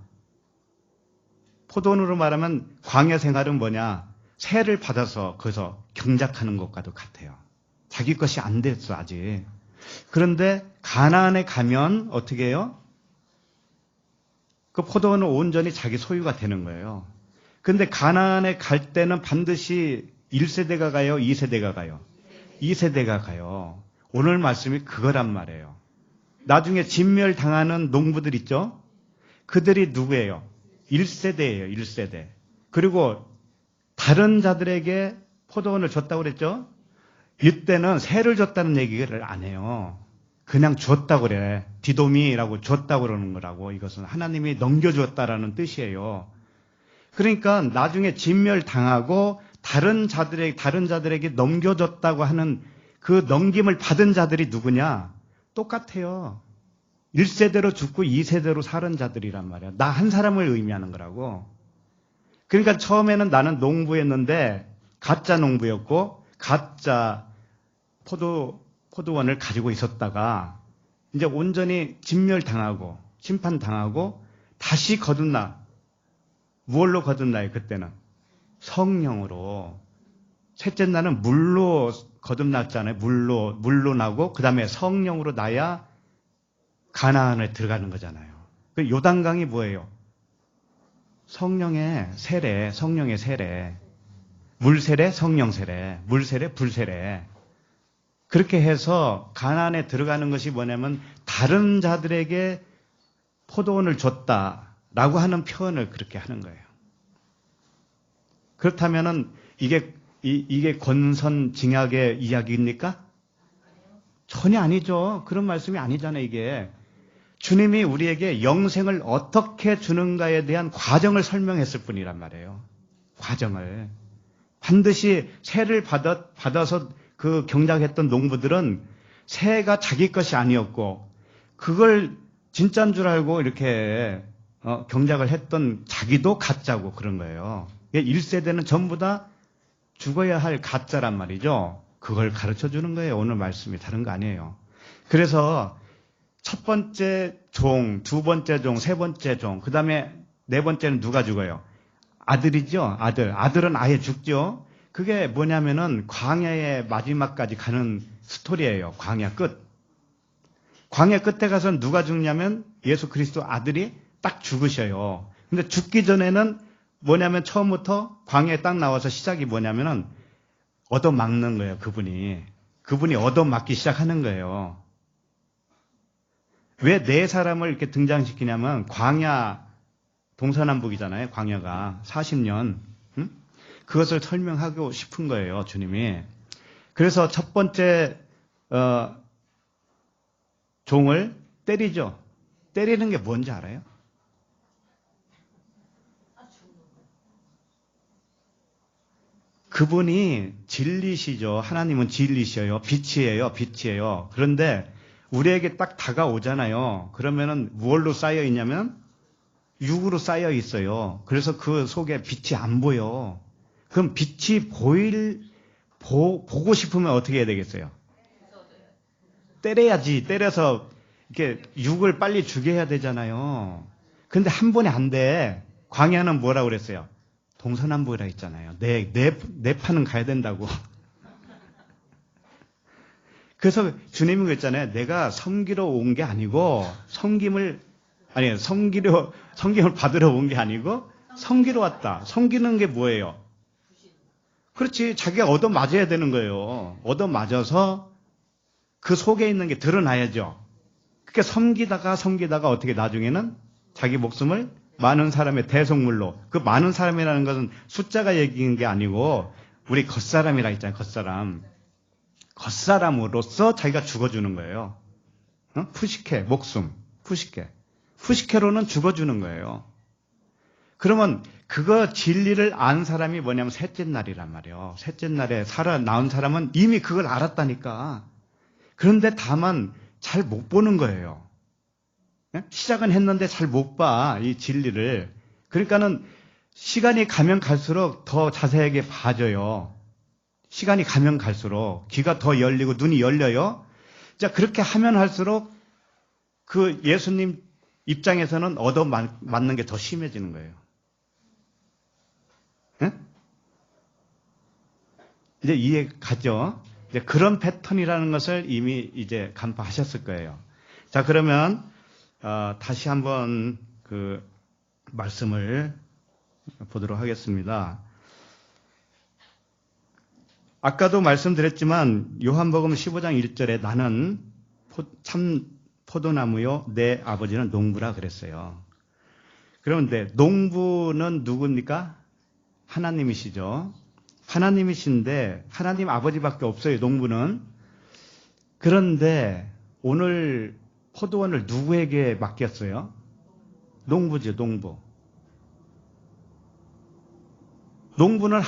포도원으로 말하면 광야 생활은 뭐냐? 새를 받아서 거기서 경작하는 것과도 같아요. 자기 것이 안 됐어 아직. 그런데 가나안에 가면 어떻게 해요? 그 포도원은 온전히 자기 소유가 되는 거예요. 그런데 가나안에 갈 때는 반드시 1세대가 가요? 2세대가 가요? 2세대가 가요. 오늘 말씀이 그거란 말이에요. 나중에 진멸당하는 농부들 있죠? 그들이 누구예요? 1세대예요. 1세대. 그리고 다른 자들에게 포도원을 줬다고 그랬죠? 이때는 새를 줬다는 얘기를 안 해요. 그냥 줬다고 그래. 디도미라고 줬다고 그러는 거라고. 이것은 하나님이 넘겨줬다라는 뜻이에요. 그러니까 나중에 진멸당하고 다른 자들에게 넘겨줬다고 하는 그 넘김을 받은 자들이 누구냐? 똑같아요. 1세대로 죽고 2세대로 사는 자들이란 말이야. 나 한 사람을 의미하는 거라고. 그러니까 처음에는 나는 농부였는데 가짜 농부였고 가짜 포도원을 가지고 있었다가 이제 온전히 진멸당하고 심판당하고 다시 거듭나. 무엇로 거듭나요? 그때는 성령으로. 셋째 날은 물로 거듭났잖아요. 물로 나고 그 다음에 성령으로 나야 가나안에 들어가는 거잖아요. 그 요단강이 뭐예요? 성령의 세례, 성령의 세례. 물세례, 성령세례, 물세례, 불세례. 그렇게 해서 가나안에 들어가는 것이 뭐냐면 다른 자들에게 포도원을 줬다라고 하는 표현을 그렇게 하는 거예요. 그렇다면은 이게 권선징악의 이야기입니까? 전혀 아니죠. 그런 말씀이 아니잖아요, 이게. 주님이 우리에게 영생을 어떻게 주는가에 대한 과정을 설명했을 뿐이란 말이에요. 과정을. 반드시 세를 받아서 그 경작했던 농부들은 세가 자기 것이 아니었고, 그걸 진짜인 줄 알고 이렇게 경작을 했던 자기도 가짜고 그런 거예요. 1세대는 전부 다 죽어야 할 가짜란 말이죠. 그걸 가르쳐 주는 거예요. 오늘 말씀이 다른 거 아니에요. 그래서 첫 번째 종, 두 번째 종, 세 번째 종, 그 다음에 네 번째는 누가 죽어요? 아들이죠. 아들은 아예 죽죠. 그게 뭐냐면은 광야의 마지막까지 가는 스토리예요. 광야 끝. 광야 끝에 가서 누가 죽냐면 예수 그리스도 아들이 딱 죽으셔요. 근데 죽기 전에는 뭐냐면 처음부터 광야에 딱 나와서 시작이 뭐냐면은 얻어막는 거예요. 그분이 얻어막기 시작하는 거예요. 왜 네 사람을 이렇게 등장시키냐면 광야 동서남북이잖아요. 광야가 40년. 그것을 설명하고 싶은 거예요. 주님이. 그래서 첫 번째 종을 때리죠. 때리는 게 뭔지 알아요? 그분이 진리시죠. 하나님은 진리셔요. 빛이에요. 그런데 우리에게 딱 다가오잖아요. 그러면은 무엇로 쌓여 있냐면 육으로 쌓여 있어요. 그래서 그 속에 빛이 안 보여. 그럼 빛이 보고 싶으면 어떻게 해야 되겠어요? 때려야지. 때려서 이렇게 육을 빨리 죽여야 되잖아요. 근데 한 번에 안 돼. 광야는 뭐라고 그랬어요? 동서남북이라 했잖아요. 내 판은 가야 된다고. 그래서 주님이 그랬잖아요. 내가 섬기러 온 게 아니고 섬김을 받으러 온 게 아니고 섬기러 왔다. 섬기는 게 뭐예요? 그렇지. 자기가 얻어맞아야 되는 거예요. 얻어맞아서 그 속에 있는 게 드러나야죠. 그러니까 섬기다가 어떻게 나중에는 자기 목숨을 많은 사람의 대속물로, 그 많은 사람이라는 것은 숫자가 얘기한 게 아니고 우리 겉사람이라 했잖아요. 겉사람으로서 자기가 죽어주는 거예요. 푸시케, 목숨, 푸시케로는 죽어주는 거예요. 그러면 그거 진리를 안 사람이 뭐냐면 셋째 날이란 말이에요. 셋째 날에 나온 사람은 이미 그걸 알았다니까. 그런데 다만 잘 못 보는 거예요. 시작은 했는데 잘 못 봐, 이 진리를. 그러니까는 시간이 가면 갈수록 더 자세하게 봐줘요. 시간이 가면 갈수록 귀가 더 열리고 눈이 열려요. 자, 그렇게 하면 할수록 그 예수님 입장에서는 얻어맞는 게 더 심해지는 거예요. 네? 이제 이해 가죠? 이제 그런 패턴이라는 것을 이미 이제 간파하셨을 거예요. 자, 그러면 다시 한번 그 말씀을 보도록 하겠습니다. 아까도 말씀드렸지만 요한복음 15장 1절에 나는 참 포도나무요 내 아버지는 농부라 그랬어요. 그런데 농부는 누굽니까? 하나님이시죠. 하나님이신데 하나님 아버지밖에 없어요. 농부는. 그런데 오늘 포도원을 누구에게 맡겼어요? 농부죠. 농부. 농부는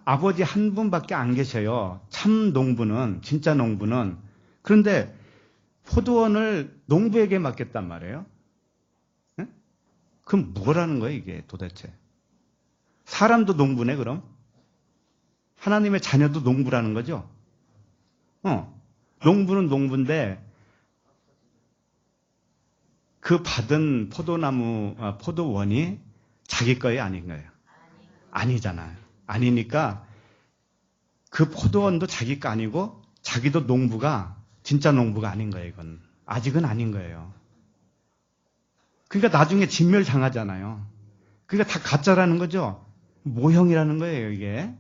아버지 한 분밖에 안 계셔요. 참 농부는, 진짜 농부는. 그런데 포도원을 농부에게 맡겼단 말이에요. 네? 그럼 뭐라는 거예요, 이게 도대체? 사람도 농부네, 그럼? 하나님의 자녀도 농부라는 거죠? 농부는 농부인데 그 받은 포도원이 자기 거예요, 아닌 거예요? 아니잖아요. 아니니까 그 포도원도 자기 거 아니고 자기도 농부가 진짜 농부가 아닌 거예요. 이건 아직은 아닌 거예요. 그러니까 나중에 진멸당하잖아요. 그러니까 다 가짜라는 거죠. 모형이라는 거예요. 이게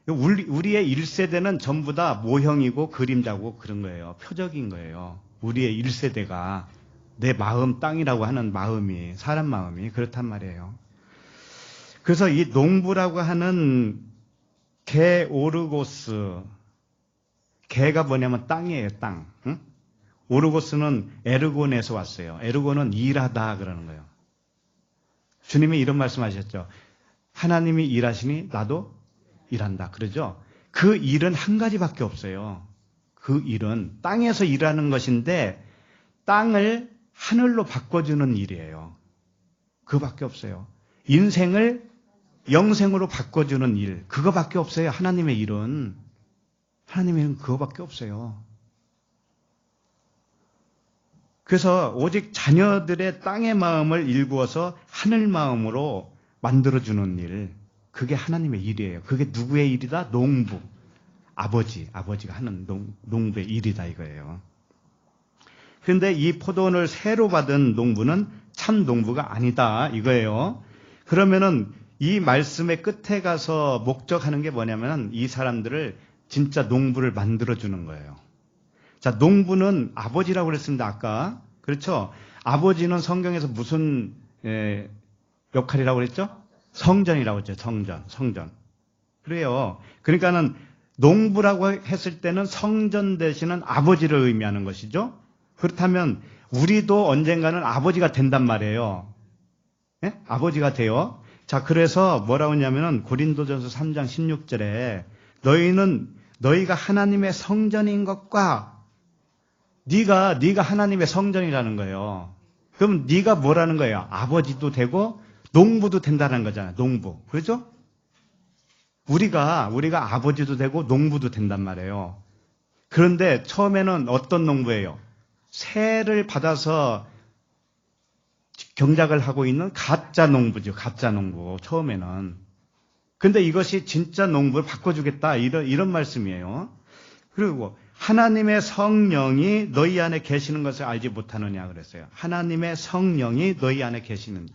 우리의 1세대는 전부 다 모형이고 그림자고 그런 거예요. 표적인 거예요. 우리의 1세대가. 내 마음, 땅이라고 하는 마음이, 사람 마음이 그렇단 말이에요. 그래서 이 농부라고 하는 게오르고스, 게가 뭐냐면 땅이에요, 땅. 응? 오르고스는 에르곤에서 왔어요. 에르곤은 일하다 그러는 거예요. 주님이 이런 말씀하셨죠. 하나님이 일하시니 나도 일한다. 그러죠? 그 일은 한 가지밖에 없어요. 그 일은 땅에서 일하는 것인데 땅을 하늘로 바꿔주는 일이에요. 그거밖에 없어요. 인생을 영생으로 바꿔주는 일, 그거밖에 없어요. 하나님의 일은. 하나님의 일은 그거밖에 없어요. 그래서 오직 자녀들의 땅의 마음을 일구어서 하늘 마음으로 만들어주는 일, 그게 하나님의 일이에요. 그게 누구의 일이다? 농부. 아버지가 하는 농부의 일이다 이거예요. 그런데 이 포도원을 새로 받은 농부는 참 농부가 아니다 이거예요. 그러면은 이 말씀의 끝에 가서 목적하는 게 뭐냐면 이 사람들을 진짜 농부를 만들어주는 거예요. 자, 농부는 아버지라고 그랬습니다, 아까. 그렇죠? 아버지는 성경에서 무슨 역할이라고 그랬죠? 성전이라고 했죠, 성전. 그래요. 그러니까는 농부라고 했을 때는 성전 되시는 아버지를 의미하는 것이죠. 그렇다면 우리도 언젠가는 아버지가 된단 말이에요. 예? 아버지가 돼요. 자, 그래서 뭐라고 하냐면은 고린도전서 3장 16절에 너희가 하나님의 성전인 것과 네가 하나님의 성전이라는 거예요. 그럼 네가 뭐라는 거예요? 아버지도 되고 농부도 된다는 거잖아요. 농부. 그렇죠? 우리가 아버지도 되고 농부도 된단 말이에요. 그런데 처음에는 어떤 농부예요? 세를 받아서 경작을 하고 있는 가짜 농부죠. 가짜 농부. 처음에는. 근데 이것이 진짜 농부를 바꿔주겠다. 이런 말씀이에요. 그리고 하나님의 성령이 너희 안에 계시는 것을 알지 못하느냐 그랬어요. 하나님의 성령이 너희 안에 계시는.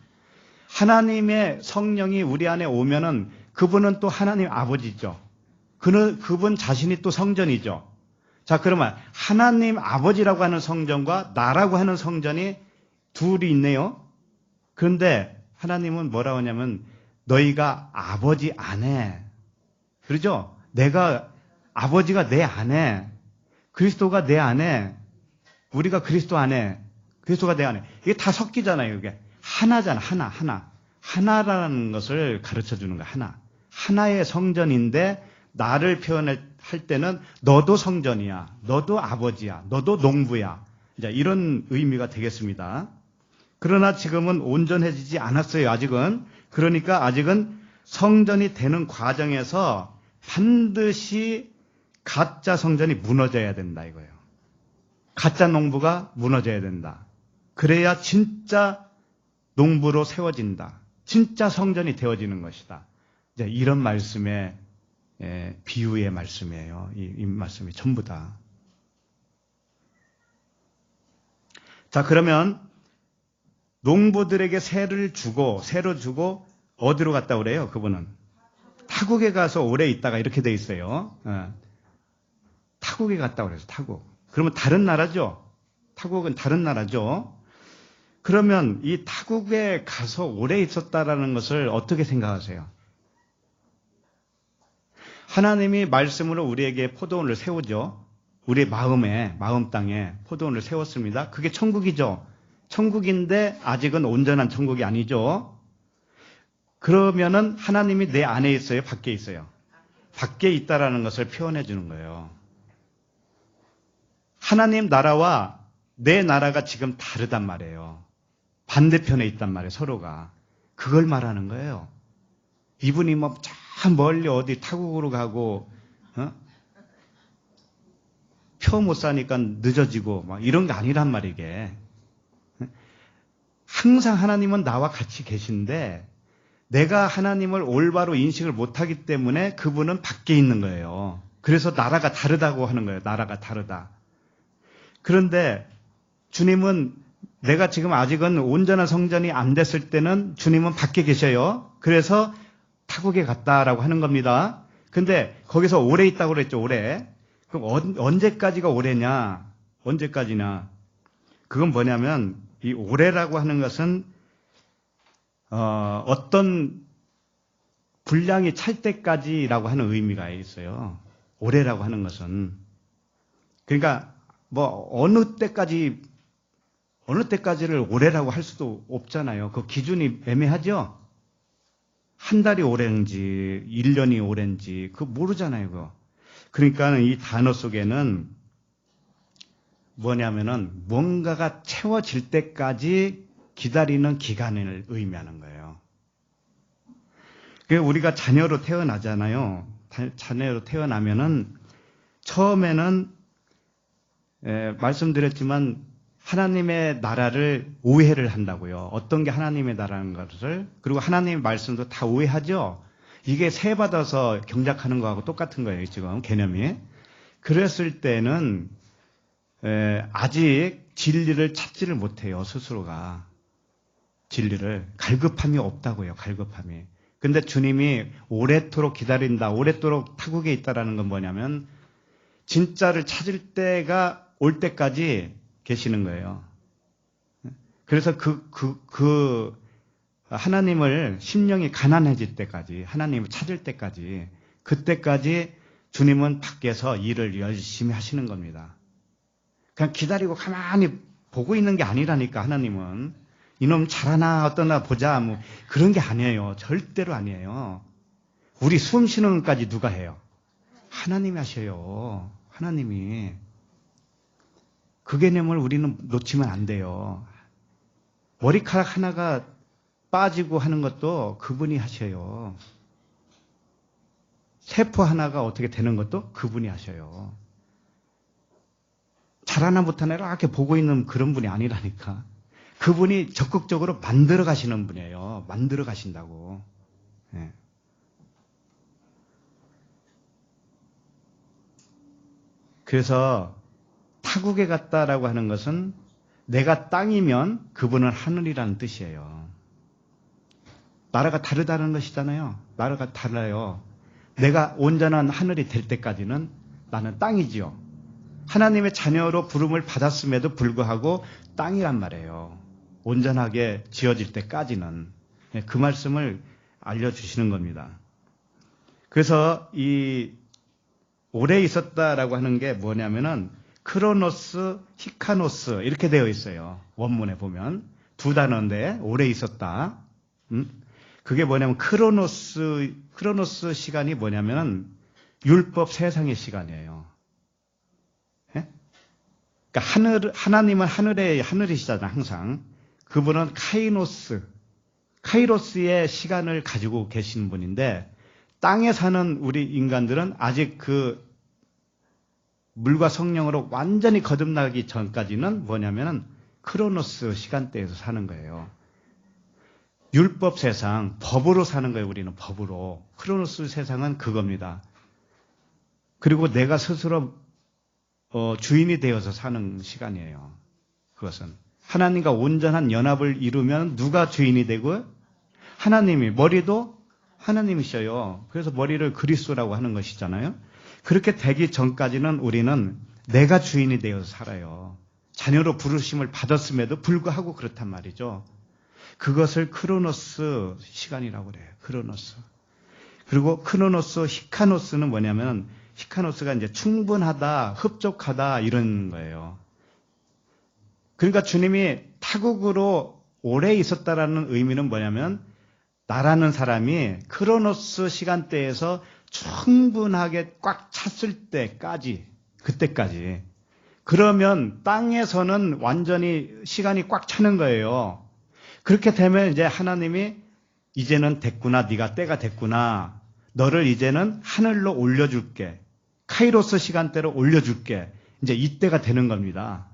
하나님의 성령이 우리 안에 오면은 그분은 또 하나님 아버지죠. 그분 자신이 또 성전이죠. 자, 그러면 하나님 아버지라고 하는 성전과 나라고 하는 성전이 둘이 있네요. 그런데 하나님은 뭐라고 하냐면 너희가 아버지 안에, 그러죠? 아버지가 내 안에, 그리스도가 내 안에, 우리가 그리스도 안에, 그리스도가 내 안에. 이게 다 섞이잖아요, 이게. 하나잖아, 하나. 하나라는 것을 가르쳐 주는 거야, 하나. 하나의 성전인데 나를 표현할 때는 너도 성전이야, 너도 아버지야, 너도 농부야. 이제 이런 의미가 되겠습니다. 그러나 지금은 온전해지지 않았어요, 아직은. 그러니까 아직은 성전이 되는 과정에서 반드시 가짜 성전이 무너져야 된다 이거예요. 가짜 농부가 무너져야 된다. 그래야 진짜 농부로 세워진다. 진짜 성전이 되어지는 것이다. 이제 이런 말씀의 비유의 말씀이에요. 이 말씀이 전부 다. 자, 그러면 농부들에게 새로 주고 어디로 갔다 그래요? 그분은 타국에 가서 오래 있다가 이렇게 돼 있어요. 타국에 갔다 그래서 타국. 그러면 다른 나라죠. 타국은 다른 나라죠. 그러면 이 타국에 가서 오래 있었다라는 것을 어떻게 생각하세요? 하나님이 말씀으로 우리에게 포도원을 세우죠. 우리의 마음 땅에 포도원을 세웠습니다. 그게 천국이죠. 천국인데 아직은 온전한 천국이 아니죠. 그러면은 하나님이 내 안에 있어요? 밖에 있어요? 밖에 있다라는 것을 표현해 주는 거예요. 하나님 나라와 내 나라가 지금 다르단 말이에요. 반대편에 있단 말이에요, 서로가. 그걸 말하는 거예요. 이분이 뭐 참 멀리 어디 타국으로 가고, 표 못 사니까 늦어지고, 막 이런 게 아니란 말이게. 항상 하나님은 나와 같이 계신데, 내가 하나님을 올바로 인식을 못하기 때문에 그분은 밖에 있는 거예요. 그래서 나라가 다르다고 하는 거예요. 나라가 다르다. 그런데 주님은 내가 지금 아직은 온전한 성전이 안 됐을 때는 주님은 밖에 계셔요. 그래서 타국에 갔다라고 하는 겁니다. 근데 거기서 오래 있다고 그랬죠, 오래. 그럼 언제까지가 오래냐? 언제까지나? 그건 뭐냐면 이 오래라고 하는 것은 어떤 분량이 찰 때까지라고 하는 의미가 있어요. 오래라고 하는 것은. 그러니까 뭐 어느 때까지를 오래라고 할 수도 없잖아요. 그 기준이 애매하죠? 한 달이 오래인지 1년이 오래인지 그거 모르잖아요. 그거. 그러니까 이 단어 속에는 뭐냐면은 뭔가가 채워질 때까지 기다리는 기간을 의미하는 거예요. 우리가 자녀로 태어나잖아요. 자녀로 태어나면은 처음에는 말씀드렸지만 하나님의 나라를 오해를 한다고요. 어떤 게 하나님의 나라는 것을. 그리고 하나님의 말씀도 다 오해하죠. 이게 세 받아서 경작하는 거하고 똑같은 거예요. 지금 개념이. 그랬을 때는 아직 진리를 찾지를 못해요. 스스로가. 진리를. 갈급함이 없다고요. 갈급함이. 근데 주님이 오래도록 기다린다, 오래도록 타국에 있다라는 건 뭐냐면 진짜를 찾을 때가 올 때까지 계시는 거예요. 그래서 하나님을 심령이 가난해질 때까지, 하나님을 찾을 때까지, 그때까지 주님은 밖에서 일을 열심히 하시는 겁니다. 그냥 기다리고 가만히 보고 있는 게 아니라니까, 하나님은. 이놈 잘하나 어떠나 보자, 뭐 그런 게 아니에요. 절대로 아니에요. 우리 숨 쉬는 것까지 누가 해요? 하나님이 하셔요. 하나님이. 그 개념을 우리는 놓치면 안 돼요. 머리카락 하나가 빠지고 하는 것도 그분이 하셔요. 세포 하나가 어떻게 되는 것도 그분이 하셔요. 잘하나 못하나 이렇게 보고 있는 그런 분이 아니라니까. 그분이 적극적으로 만들어 가시는 분이에요. 만들어 가신다고. 네. 그래서 타국에 갔다라고 하는 것은 내가 땅이면 그분은 하늘이라는 뜻이에요. 나라가 다르다는 것이잖아요. 나라가 달라요. 내가 온전한 하늘이 될 때까지는 나는 땅이지요. 하나님의 자녀로 부름을 받았음에도 불구하고 땅이란 말이에요. 온전하게 지어질 때까지는. 그 말씀을 알려주시는 겁니다. 그래서 이 오래 있었다라고 하는 게 뭐냐면은 크로노스, 히카노스 이렇게 되어 있어요. 원문에 보면 두 단어인데 오래 있었다. 그게 뭐냐면 크로노스 시간이 뭐냐면은 율법 세상의 시간이에요. 예? 그러니까 하나님은 하늘이시잖아요. 항상. 그분은 카이로스의 시간을 가지고 계신 분인데 땅에 사는 우리 인간들은 아직 그 물과 성령으로 완전히 거듭나기 전까지는 뭐냐면은 크로노스 시간대에서 사는 거예요. 율법 세상, 법으로 사는 거예요. 우리는 법으로. 크로노스 세상은 그겁니다. 그리고 내가 스스로 주인이 되어서 사는 시간이에요. 그것은. 하나님과 온전한 연합을 이루면 누가 주인이 되고 하나님이, 머리도 하나님이셔요. 그래서 머리를 그리스도라고 하는 것이잖아요. 그렇게 되기 전까지는 우리는 내가 주인이 되어서 살아요. 자녀로 부르심을 받았음에도 불구하고 그렇단 말이죠. 그것을 크로노스 시간이라고 그래요. 크로노스. 그리고 크로노스, 히카노스는 뭐냐면 히카노스가 이제 충분하다, 흡족하다 이런 거예요. 그러니까 주님이 타국으로 오래 있었다라는 의미는 뭐냐면 나라는 사람이 크로노스 시간대에서 충분하게 꽉 찼을 때까지, 그때까지. 그러면 땅에서는 완전히 시간이 꽉 차는 거예요. 그렇게 되면 이제 하나님이 이제는 됐구나, 네가 때가 됐구나. 너를 이제는 하늘로 올려줄게. 카이로스 시간대로 올려줄게. 이제 이때가 되는 겁니다.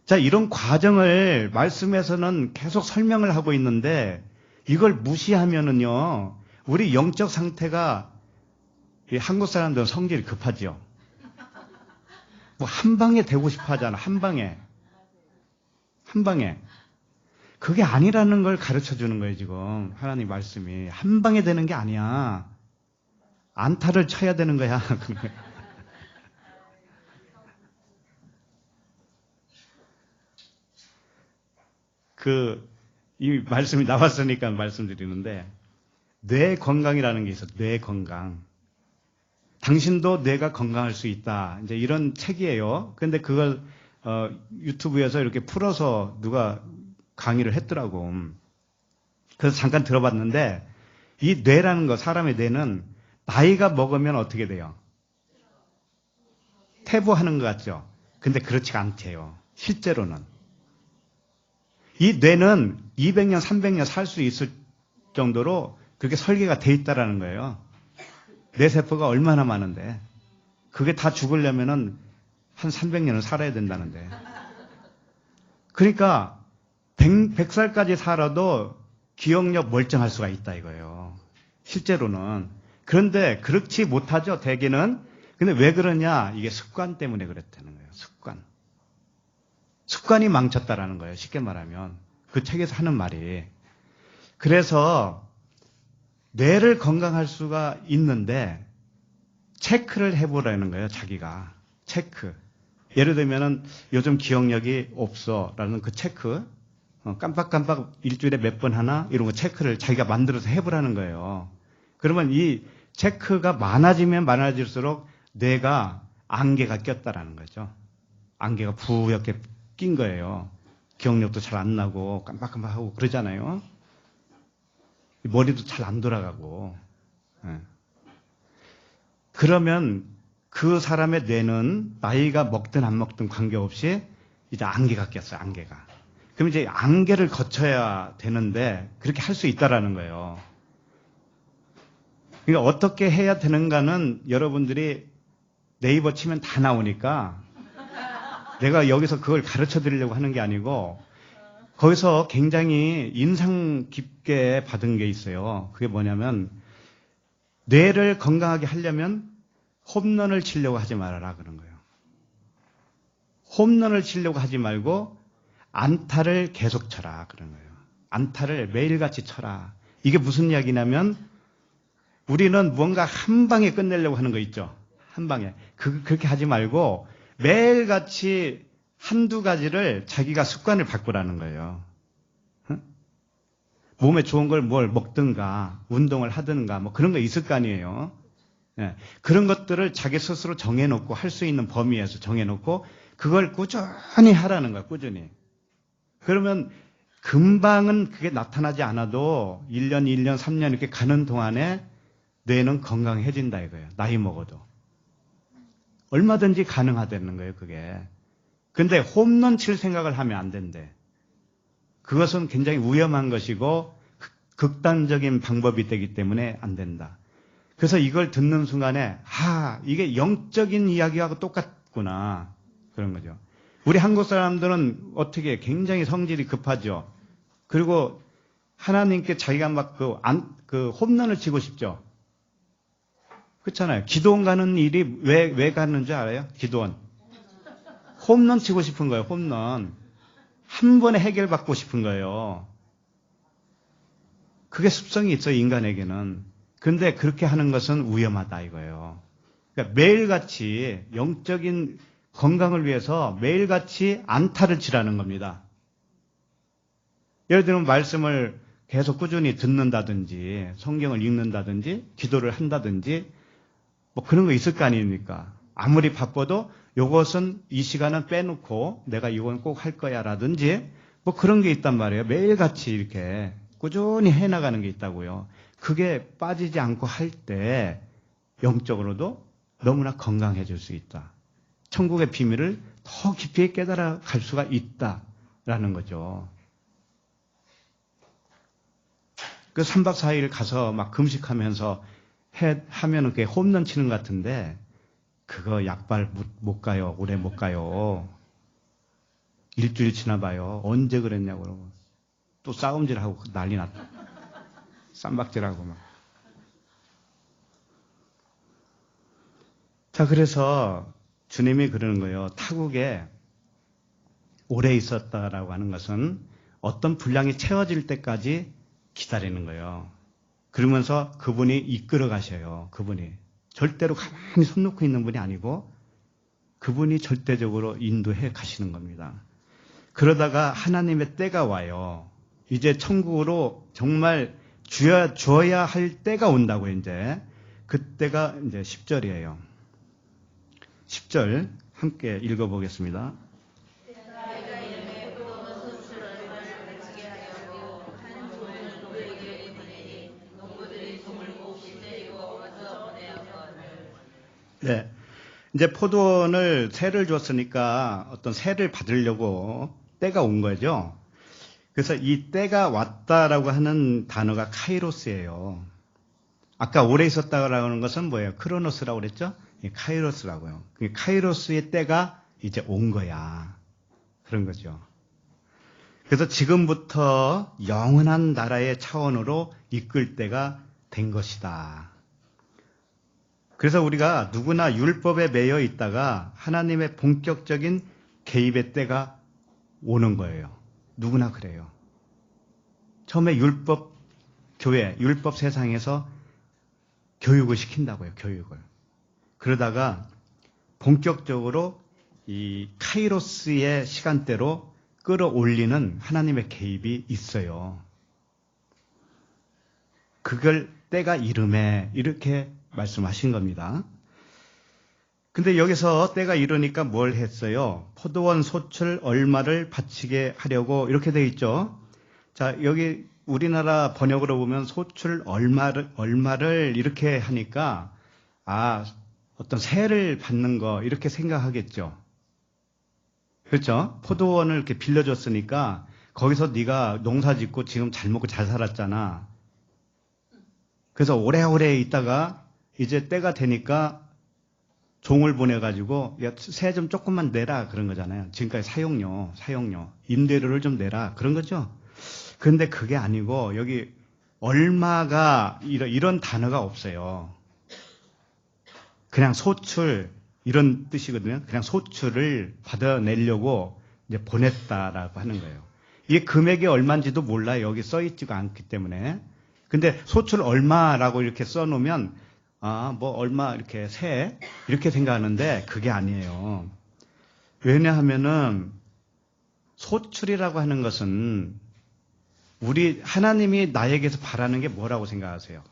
자, 이런 과정을 말씀에서는 계속 설명을 하고 있는데 이걸 무시하면은요, 우리 영적 상태가 한국 사람들은 성질이 급하죠. 뭐 한 방에 되고 싶어 하잖아. 한 방에. 그게 아니라는 걸 가르쳐 주는 거예요, 지금. 하나님 말씀이. 한 방에 되는 게 아니야. 안타를 쳐야 되는 거야. 이 말씀이 나왔으니까 말씀드리는데, 뇌 건강이라는 게 있어. 뇌 건강. 당신도 뇌가 건강할 수 있다. 이제 이런 책이에요. 근데 그걸 유튜브에서 이렇게 풀어서 누가 강의를 했더라고. 그래서 잠깐 들어봤는데, 이 뇌라는 거, 사람의 뇌는 나이가 먹으면 어떻게 돼요? 퇴보하는 것 같죠? 근데 그렇지가 않대요. 실제로는. 이 뇌는 200년, 300년 살 수 있을 정도로 그렇게 설계가 돼 있다라는 거예요. 뇌세포가 얼마나 많은데. 그게 다 죽으려면은 한 300년을 살아야 된다는데. 그러니까 100살까지 살아도 기억력 멀쩡할 수가 있다 이거예요. 실제로는. 그런데 그렇지 못하죠, 대개는. 근데 왜 그러냐? 이게 습관 때문에 그랬다는 거예요. 습관. 습관이 망쳤다라는 거예요. 쉽게 말하면. 그 책에서 하는 말이. 그래서 뇌를 건강할 수가 있는데 체크를 해보라는 거예요. 자기가. 체크. 예를 들면은 요즘 기억력이 없어라는 그 체크. 깜빡깜빡 일주일에 몇 번 하나 이런 거 체크를 자기가 만들어서 해보라는 거예요. 그러면 이 체크가 많아지면 많아질수록 뇌가 안개가 꼈다라는 거죠. 안개가 부옇게 낀 거예요. 기억력도 잘 안 나고 깜빡깜빡하고 그러잖아요. 머리도 잘 안 돌아가고. 그러면 그 사람의 뇌는 나이가 먹든 안 먹든 관계없이 이제 안개가 꼈어요. 안개가. 그럼 이제 안개를 거쳐야 되는데 그렇게 할 수 있다라는 거예요. 그러니까 어떻게 해야 되는가는 여러분들이 네이버 치면 다 나오니까 내가 여기서 그걸 가르쳐 드리려고 하는 게 아니고 거기서 굉장히 인상 깊게 받은 게 있어요. 그게 뭐냐면 뇌를 건강하게 하려면 홈런을 치려고 하지 말아라 그런 거예요. 홈런을 치려고 하지 말고 안타를 계속 쳐라 그런 거예요. 안타를 매일같이 쳐라. 이게 무슨 이야기냐면 우리는 뭔가 한 방에 끝내려고 하는 거 있죠. 한 방에. 그렇게 하지 말고 매일같이 한두 가지를 자기가 습관을 바꾸라는 거예요. 몸에 좋은 걸 뭘 먹든가 운동을 하든가 뭐 그런 거 있을 거 아니에요. 예, 그런 것들을 자기 스스로 정해놓고 할 수 있는 범위에서 정해놓고 그걸 꾸준히 하라는 거야. 꾸준히. 그러면 금방은 그게 나타나지 않아도 1년, 1년, 3년 이렇게 가는 동안에 뇌는 건강해진다 이거예요. 나이 먹어도. 얼마든지 가능하다는 거예요. 그게. 근데 홈런 칠 생각을 하면 안 된대. 그것은 굉장히 위험한 것이고 극단적인 방법이 되기 때문에 안 된다. 그래서 이걸 듣는 순간에 이게 영적인 이야기하고 똑같구나. 그런 거죠. 우리 한국 사람들은 어떻게 굉장히 성질이 급하죠. 그리고 하나님께 자기가 막 그 홈런을 치고 싶죠. 그렇잖아요. 기도원 가는 일이 왜 가는 줄 알아요? 기도원. 홈런 치고 싶은 거예요. 홈런. 한 번에 해결받고 싶은 거예요. 그게 습성이 있어요. 인간에게는. 그런데 그렇게 하는 것은 위험하다 이거예요. 그러니까 매일같이 영적인 건강을 위해서 매일같이 안타를 치라는 겁니다. 예를 들면 말씀을 계속 꾸준히 듣는다든지 성경을 읽는다든지 기도를 한다든지 뭐 그런 거 있을 거 아닙니까? 아무리 바빠도 요것은 이 시간은 빼놓고 내가 이건 꼭 할 거야 라든지 뭐 그런 게 있단 말이에요. 매일같이 이렇게 꾸준히 해나가는 게 있다고요. 그게 빠지지 않고 할 때 영적으로도 너무나 건강해질 수 있다. 천국의 비밀을 더 깊이 깨달아 갈 수가 있다라는 거죠. 그 3박 4일 가서 막 금식하면서 하면은 그게 홈런 치는 것 같은데 그거 약발 못 가요. 오래 못 가요. 일주일 지나봐요. 언제 그랬냐고 그러고 또 싸움질하고 난리 났다. 쌈박질하고 막. 자, 그래서 주님이 그러는 거예요. 타국에 오래 있었다라고 하는 것은 어떤 분량이 채워질 때까지 기다리는 거예요. 그러면서 그분이 이끌어 가셔요. 그분이. 절대로 가만히 손 놓고 있는 분이 아니고 그분이 절대적으로 인도해 가시는 겁니다. 그러다가 하나님의 때가 와요. 이제 천국으로 정말 주어야 할 때가 온다고 이제. 그때가 이제 10절이에요. 10절 함께 읽어보겠습니다. 네. 이제 포도원을 세를 줬으니까 어떤 세를 받으려고 때가 온 거죠. 그래서 이 때가 왔다라고 하는 단어가 카이로스예요. 아까 오래 있었다고 하는 것은 뭐예요? 크로노스라고 그랬죠? 카이로스라고요. 카이로스의 때가 이제 온 거야. 그런 거죠. 그래서 지금부터 영원한 나라의 차원으로 이끌 때가 된 것이다. 그래서 우리가 누구나 율법에 매여 있다가 하나님의 본격적인 개입의 때가 오는 거예요. 누구나 그래요. 처음에 율법 교회, 율법 세상에서 교육을 시킨다고요. 교육을. 그러다가 본격적으로 이 카이로스의 시간대로 끌어올리는 하나님의 개입이 있어요. 그걸 때가 이름에 이렇게 말씀하신 겁니다. 근데 여기서 때가 이르니까 뭘 했어요? 포도원 소출 얼마를 바치게 하려고 이렇게 돼 있죠. 자, 여기 우리나라 번역으로 보면 소출 얼마를 이렇게 하니까 어떤 세를 받는 거 이렇게 생각하겠죠. 그렇죠? 포도원을 이렇게 빌려줬으니까 거기서 네가 농사 짓고 지금 잘 먹고 잘 살았잖아. 그래서 오래오래 있다가 이제 때가 되니까 종을 보내가지고 세 좀 조금만 내라 그런 거잖아요. 지금까지 사용료, 임대료를 좀 내라 그런 거죠. 그런데 그게 아니고 여기 얼마가 이런 단어가 없어요. 그냥 소출 이런 뜻이거든요. 그냥 소출을 받아내려고 이제 보냈다라고 하는 거예요. 이게 금액이 얼마인지도 몰라 여기 써 있지가 않기 때문에. 근데 소출 얼마라고 이렇게 써놓으면 뭐 얼마 이렇게 세 이렇게 생각하는데 그게 아니에요. 왜냐하면은 소출이라고 하는 것은 우리 하나님이 나에게서 바라는 게 뭐라고 생각하세요?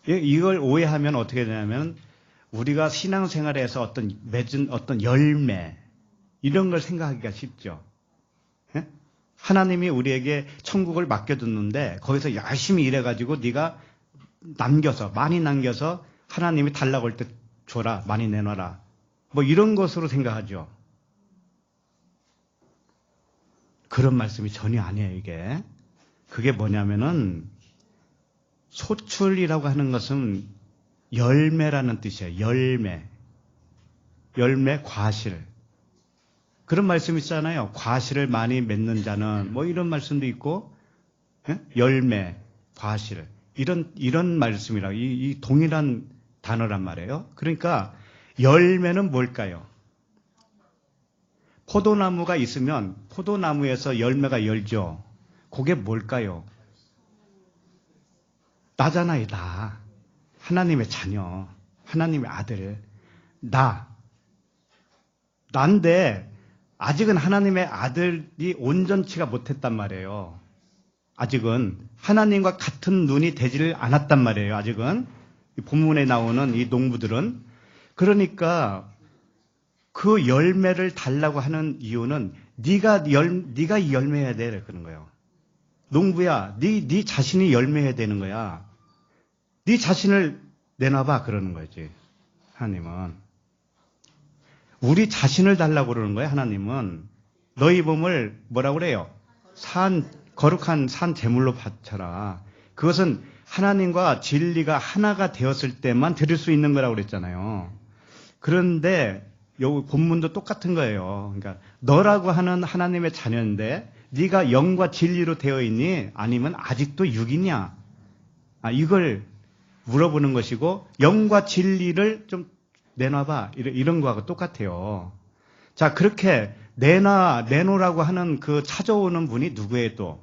이걸 오해하면 어떻게 되냐면 우리가 신앙생활에서 어떤 맺은 어떤 열매 이런 걸 생각하기가 쉽죠. 예? 하나님이 우리에게 천국을 맡겨뒀는데 거기서 열심히 일해가지고 네가 많이 남겨서 하나님이 달라고 할 때 줘라, 많이 내놔라. 뭐 이런 것으로 생각하죠. 그런 말씀이 전혀 아니에요, 이게. 그게 뭐냐면은 소출이라고 하는 것은 열매라는 뜻이에요. 열매, 과실. 그런 말씀 있잖아요. 과실을 많이 맺는 자는 뭐 이런 말씀도 있고, 열매, 과실. 이런 말씀이라고, 이 동일한 단어란 말이에요. 그러니까 열매는 뭘까요? 포도나무가 있으면 포도나무에서 열매가 열죠. 그게 뭘까요? 나잖아요, 나. 하나님의 자녀, 하나님의 아들, 난데 아직은 하나님의 아들이 온전치가 못했단 말이에요. 아직은 하나님과 같은 눈이 되지를 않았단 말이에요. 아직은 본문에 나오는 이 농부들은. 그러니까 그 열매를 달라고 하는 이유는 네가 열매해야 돼 그런 거예요. 농부야, 네 자신이 열매해야 되는 거야. 네 자신을 내놔봐 그러는 거지. 하나님은 우리 자신을 달라고 그러는 거예요. 하나님은 너희 몸을 뭐라고 그래요? 거룩한 산 제물로 바쳐라. 그것은 하나님과 진리가 하나가 되었을 때만 드릴 수 있는 거라고 그랬잖아요. 그런데 여기 본문도 똑같은 거예요. 그러니까 너라고 하는 하나님의 자녀인데 네가 영과 진리로 되어 있니? 아니면 아직도 육이냐? 이걸 물어보는 것이고 영과 진리를 좀 내놔봐. 이런 거하고 똑같아요. 자, 그렇게 내놓으라고 하는 그 찾아오는 분이 누구예요 또?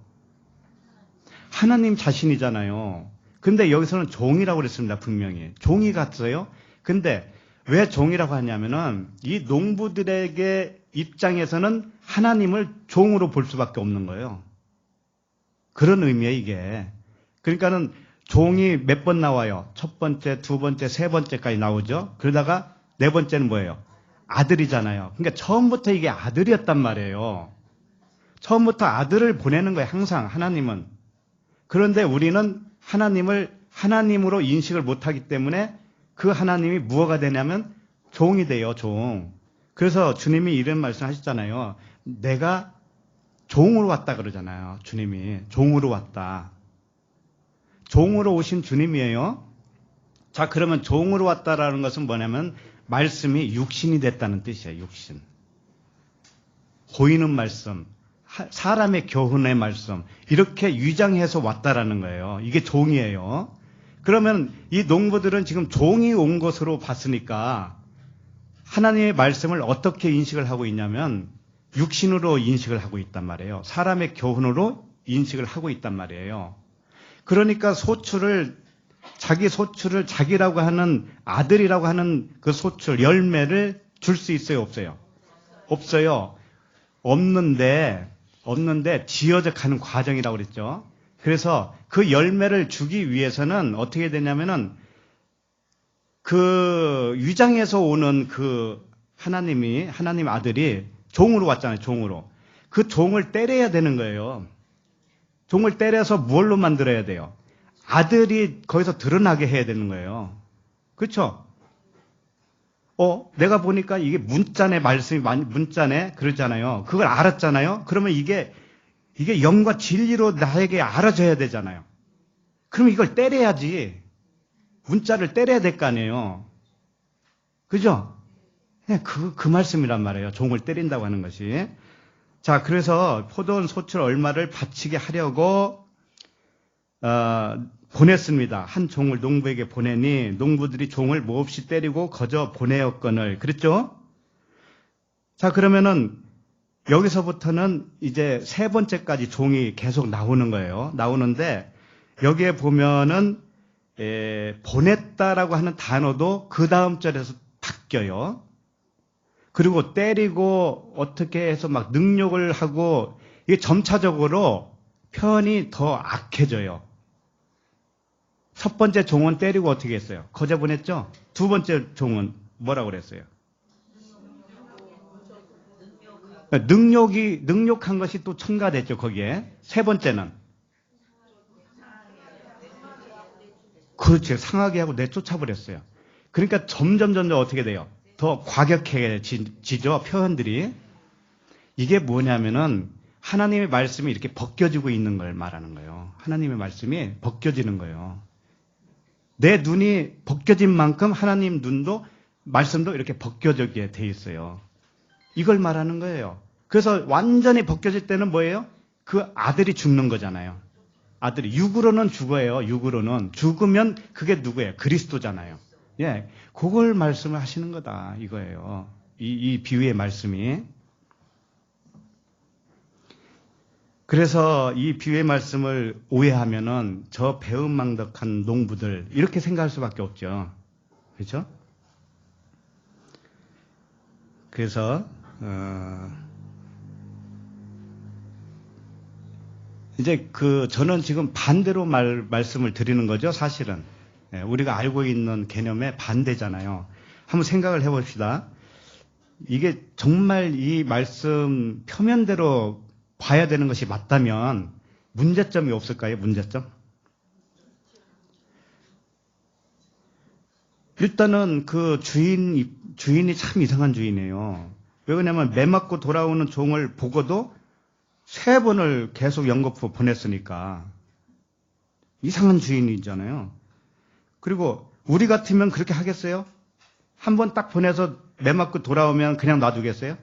하나님 자신이잖아요. 근데 여기서는 종이라고 그랬습니다. 분명히. 종이 같어요. 근데 왜 종이라고 하냐면은 이 농부들에게 입장에서는 하나님을 종으로 볼 수밖에 없는 거예요. 그런 의미예요, 이게. 그러니까는 종이 몇 번 나와요? 첫 번째, 두 번째, 세 번째까지 나오죠. 그러다가 네 번째는 뭐예요? 아들이잖아요. 그러니까 처음부터 이게 아들이었단 말이에요. 처음부터 아들을 보내는 거예요, 항상 하나님은. 그런데 우리는 하나님을 하나님으로 인식을 못하기 때문에 그 하나님이 무엇가 되냐면 종이 돼요, 종. 그래서 주님이 이런 말씀 하셨잖아요. 내가 종으로 왔다 그러잖아요. 주님이 종으로 왔다. 종으로 오신 주님이에요. 자, 그러면 종으로 왔다라는 것은 뭐냐면 말씀이 육신이 됐다는 뜻이에요. 육신. 보이는 말씀, 사람의 교훈의 말씀, 이렇게 위장해서 왔다라는 거예요. 이게 종이에요. 그러면 이 농부들은 지금 종이 온 것으로 봤으니까 하나님의 말씀을 어떻게 인식을 하고 있냐면 육신으로 인식을 하고 있단 말이에요. 사람의 교훈으로 인식을 하고 있단 말이에요. 그러니까 자기 소출을 자기라고 하는 아들이라고 하는 그 소출, 열매를 줄 수 있어요, 없어요? 없어요. 없는데 지어져 가는 과정이라고 그랬죠. 그래서 그 열매를 주기 위해서는 어떻게 되냐면은 그 위장에서 오는 그 하나님 아들이 종으로 왔잖아요, 종으로. 그 종을 때려야 되는 거예요. 종을 때려서 뭘로 만들어야 돼요? 아들이 거기서 드러나게 해야 되는 거예요. 그렇죠? 내가 보니까 이게 문자네, 말씀이 문자네 그러잖아요. 그걸 알았잖아요. 그러면 이게 영과 진리로 나에게 알아져야 되잖아요. 그럼 이걸 때려야지. 문자를 때려야 될 거 아니에요. 그죠? 네, 그 말씀이란 말이에요. 종을 때린다고 하는 것이. 자, 그래서 포도원 소출 얼마를 바치게 하려고 보냈습니다. 한 종을 농부에게 보내니 농부들이 종을 몹시 때리고 거저 보내었거늘. 그랬죠? 자, 그러면은 여기서부터는 이제 세 번째까지 종이 계속 나오는 거예요. 나오는데 여기에 보면은 보냈다라고 하는 단어도 그 다음 절에서 바뀌어요. 그리고 때리고 어떻게 해서 막 능욕을 하고 이게 점차적으로 표현이 더 악해져요. 첫 번째 종은 때리고 어떻게 했어요? 거저 보냈죠? 두 번째 종은 뭐라고 그랬어요? 능욕한 것이 또 첨가됐죠, 거기에. 세 번째는? 그렇죠. 상하게 하고 내쫓아버렸어요. 그러니까 점점 어떻게 돼요? 더 과격해지죠, 표현들이. 이게 뭐냐면은 하나님의 말씀이 이렇게 벗겨지고 있는 걸 말하는 거예요. 하나님의 말씀이 벗겨지는 거예요. 내 눈이 벗겨진 만큼 하나님 눈도, 말씀도 이렇게 벗겨지게 돼 있어요. 이걸 말하는 거예요. 그래서 완전히 벗겨질 때는 뭐예요? 그 아들이 죽는 거잖아요. 아들이. 육으로는 죽어요. 육으로는. 죽으면 그게 누구예요? 그리스도잖아요. 예. 그걸 말씀을 하시는 거다. 이거예요. 이 비유의 말씀이. 그래서 이 비유의 말씀을 오해하면은 저 배은망덕한 농부들 이렇게 생각할 수밖에 없죠. 그렇죠? 그래서 이제 저는 지금 반대로 말씀을 드리는 거죠, 사실은. 예, 우리가 알고 있는 개념의 반대잖아요. 한번 생각을 해봅시다. 이게 정말 이 말씀 표면대로 봐야 되는 것이 맞다면 문제점이 없을까요? 문제점? 일단은 그 주인이 참 이상한 주인이에요. 왜 그러냐면 매 맞고 돌아오는 종을 보고도 3번을 계속 연거푸 보냈으니까 이상한 주인이잖아요. 그리고 우리 같으면 그렇게 하겠어요? 한 번 딱 보내서 매 맞고 돌아오면 그냥 놔두겠어요?